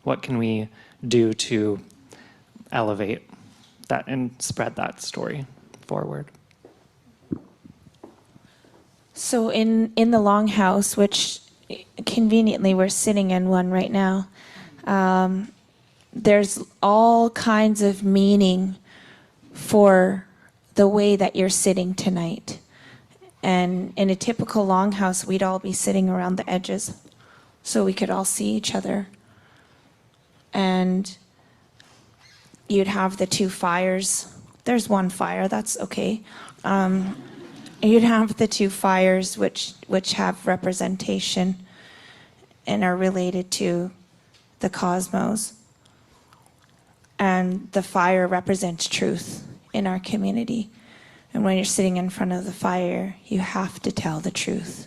What can we do to elevate that and spread that story forward? So in the Longhouse, which conveniently we're sitting in one right now, there's all kinds of meaning for the way that you're sitting tonight. And in a typical Longhouse, we'd all be sitting around the edges so we could all see each other. and you'd have the two fires. There's one fire, that's okay. You'd have the two fires which have representation and are related to the cosmos. And the fire represents truth in our community. And when you're sitting in front of the fire, you have to tell the truth.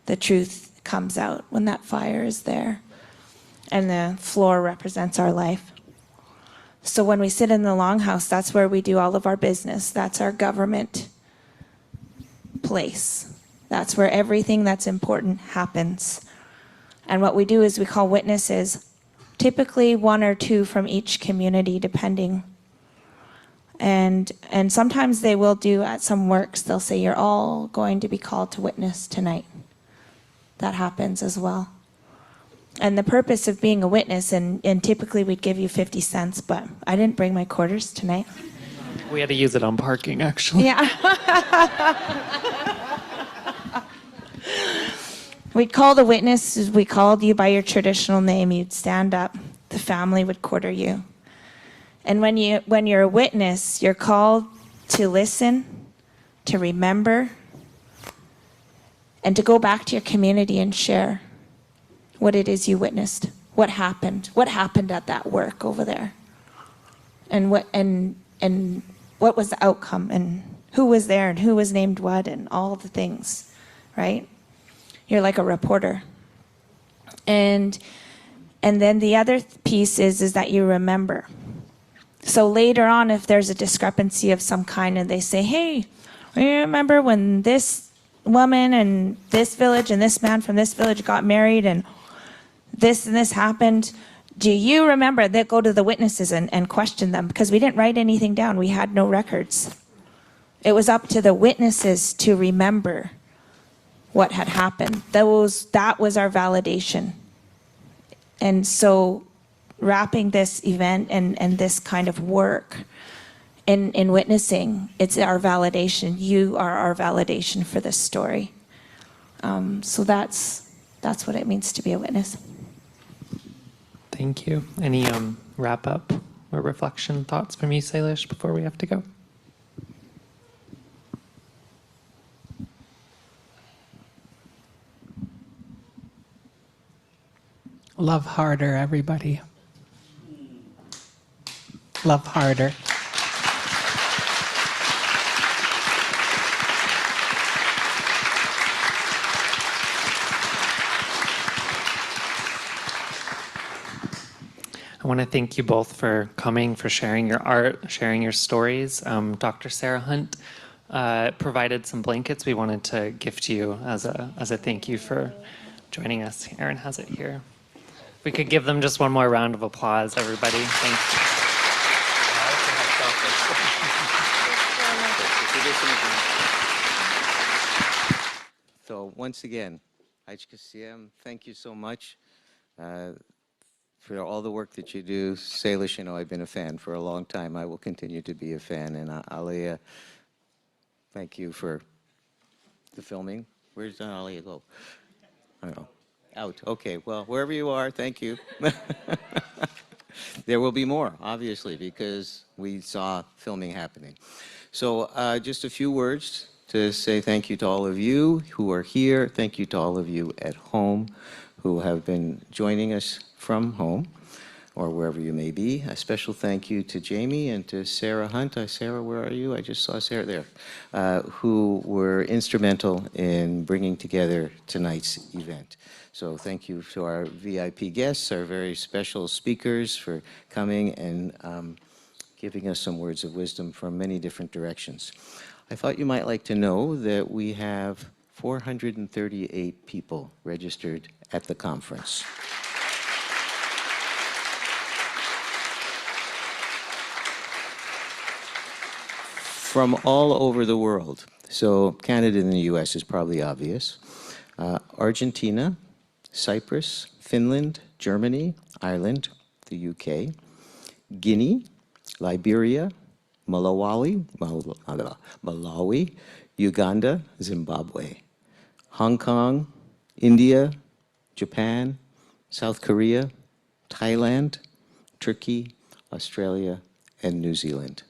The truth comes out when that fire is there. And the floor represents our life. So when we sit in the longhouse, that's where we do all of our business. That's our government place. That's where everything that's important happens. And what we do is we call witnesses, typically one or two from each community, depending. And sometimes they will do at some works, they'll say, you're all going to be called to witness tonight. That happens as well. And the purpose of being a witness, and typically we'd give you 50 cents, but I didn't bring my quarters tonight. We had to use it on parking, actually. Yeah. We'd call the witness, we called you by your traditional name, you'd stand up, the family would quarter you. And when you're a witness, you're called to listen, to remember, and to go back to your community and share what it is you witnessed, what happened at that work over there, and what was the outcome, and who was there, and who was named what, and all the things, right? You're like a reporter. And then the other piece is that you remember. So later on, if there's a discrepancy of some kind and they say, hey, you remember when this woman and this village and this man from this village got married and this happened, do you remember? They go to the witnesses and question them, because we didn't write anything down. We had no records. It was up to the witnesses to remember what had happened. That was our validation. And so wrapping this event and this kind of work in witnessing, it's our validation. You are our validation for this story. So that's what it means to be a witness. Thank you. Any wrap up or reflection thoughts from you, Salish, before we have to go? Love harder, everybody. Love harder. I want to thank you both for coming, for sharing your art, sharing your stories. Dr. Sarah Hunt provided some blankets we wanted to gift you as a thank you for joining us. Aaron has it here. We could give them just one more round of applause, everybody. Thank you. So once again, thank you so much for all the work that you do. Salish, I've been a fan for a long time. I will continue to be a fan. And Alia, thank you for the filming. Where's Alia go? I don't know. Out. Okay. Well, wherever you are, thank you. There will be more, obviously, because we saw filming happening. So just a few words to say thank you to all of you who are here. Thank you to all of you at home who have been joining us from home or wherever you may be. A special thank you to Jamie and to Sarah Hunt. Sarah, where are you? I just saw Sarah there, who were instrumental in bringing together tonight's event. So thank you to our VIP guests, our very special speakers for coming and giving us some words of wisdom from many different directions. I thought you might like to know that we have 438 people registered at the conference. From all over the world. So Canada and the US is probably obvious. Argentina, Cyprus, Finland, Germany, Ireland, the UK, Guinea, Liberia, Malawi, Uganda, Zimbabwe, Hong Kong, India, Japan, South Korea, Thailand, Turkey, Australia, and New Zealand.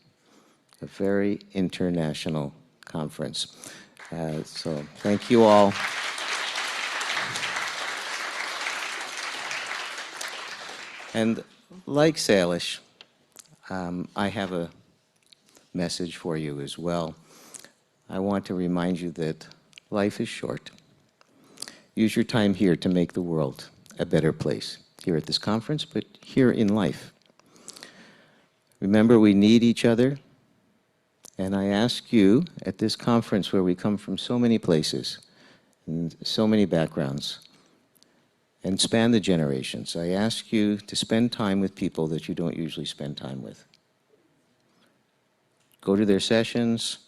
A very international conference. So thank you all. And like Salish, I have a message for you as well. I want to remind you that life is short. Use your time here to make the world a better place, here at this conference, but here in life. Remember, we need each other, and I ask you at this conference where we come from so many places and so many backgrounds and span the generations, I ask you to spend time with people that you don't usually spend time with. Go to their sessions,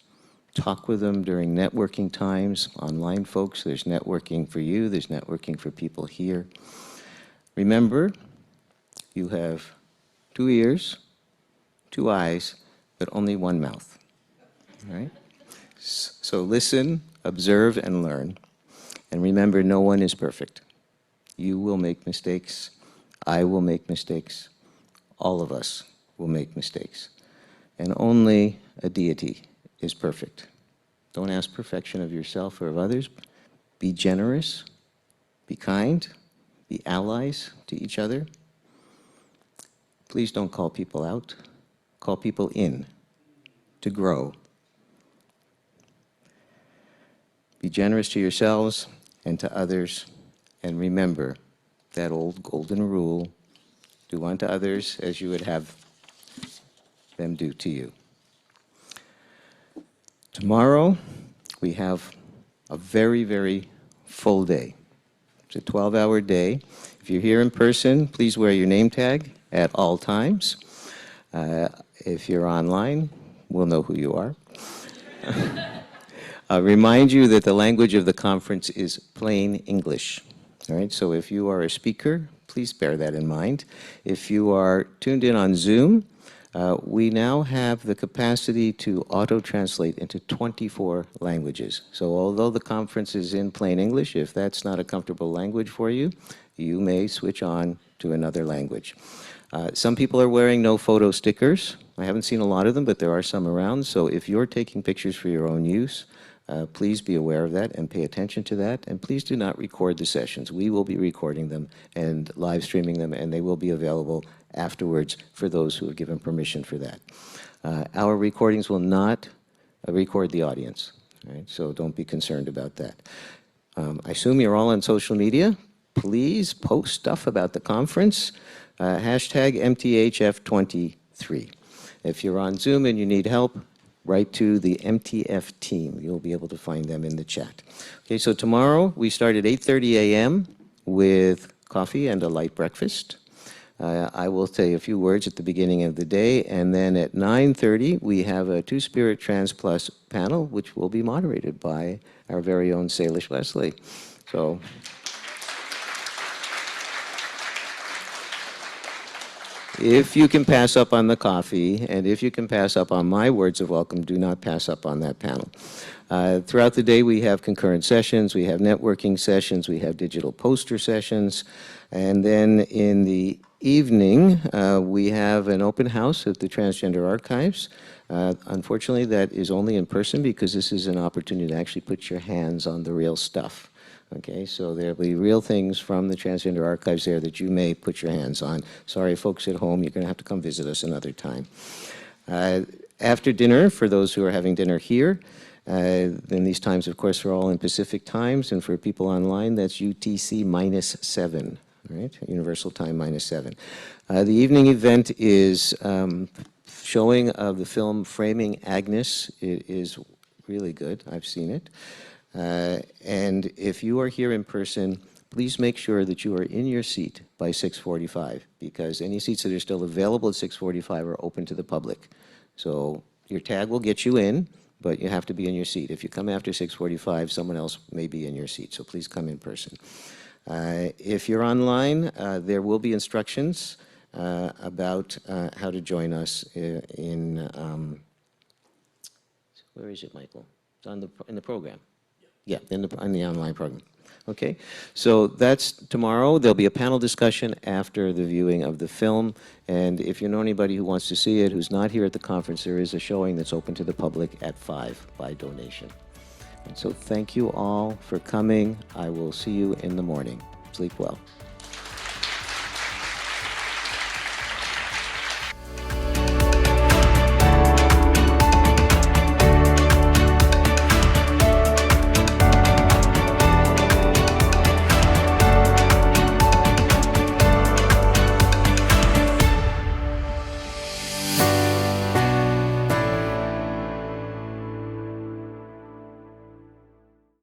talk with them during networking times. Online folks, there's networking for you, there's networking for people here. Remember, you have 2 ears, 2 eyes, but only 1 mouth. All right? So listen, observe, and learn. And remember, no one is perfect. You will make mistakes. I will make mistakes. All of us will make mistakes. And only a deity is perfect. Don't ask perfection of yourself or of others. Be generous. Be kind. Be allies to each other. Please don't call people out. Call people in to grow. Be generous to yourselves and to others. And remember that old golden rule, do unto others as you would have them do to you. Tomorrow, we have a very, very full day. It's a 12-hour day. If you're here in person, please wear your name tag at all times. If you're online, we'll know who you are. Remind you that the language of the conference is plain English. All right, so if you are a speaker, please bear that in mind. If you are tuned in on Zoom, we now have the capacity to auto-translate into 24 languages. So although the conference is in plain English, if that's not a comfortable language for you, you may switch on to another language. Some people are wearing no photo stickers. I haven't seen a lot of them, but there are some around. So if you're taking pictures for your own use, please be aware of that and pay attention to that. And please do not record the sessions. We will be recording them and live streaming them, and they will be available afterwards for those who have given permission for that. Our recordings will not record the audience, right? So don't be concerned about that. I assume you're all on social media. Please post stuff about the conference. Hashtag MTHF23. If you're on Zoom and you need help, write to the MTF team. You'll be able to find them in the chat. Okay, so tomorrow we start at 8:30 a.m. with coffee and a light breakfast. I will say a few words at the beginning of the day, and then at 9:30 we have a Two-Spirit Trans Plus panel, which will be moderated by our very own Salish Leslie. So. If you can pass up on the coffee, and if you can pass up on my words of welcome, do not pass up on that panel. Throughout the day, we have concurrent sessions, we have networking sessions, we have digital poster sessions, and then in the evening, we have an open house at the Transgender Archives. Unfortunately, that is only in person because this is an opportunity to actually put your hands on the real stuff. Okay, so there'll be real things from the Transgender Archives there that you may put your hands on. Sorry, folks at home, you're going to have to come visit us another time. After dinner, for those who are having dinner here, then these times, of course, are all in Pacific times, and for people online, that's UTC -7, right? Universal Time -7. The evening event is showing of the film Framing Agnes. It is really good. I've seen it. And if you are here in person, please make sure that you are in your seat by 6:45, because any seats that are still available at 6:45 are open to the public. So your tag will get you in, but you have to be in your seat. If you come after 6:45, someone else may be in your seat, so please come in person. If you're online, there will be instructions about how to join us in where is it, Michael? It's in the program. Yeah, in the online program. Okay, so that's tomorrow. There'll be a panel discussion after the viewing of the film, and if you know anybody who wants to see it who's not here at the conference, there is a showing that's open to the public at 5 by donation. And so thank you all for coming. I will see you in the morning. Sleep well.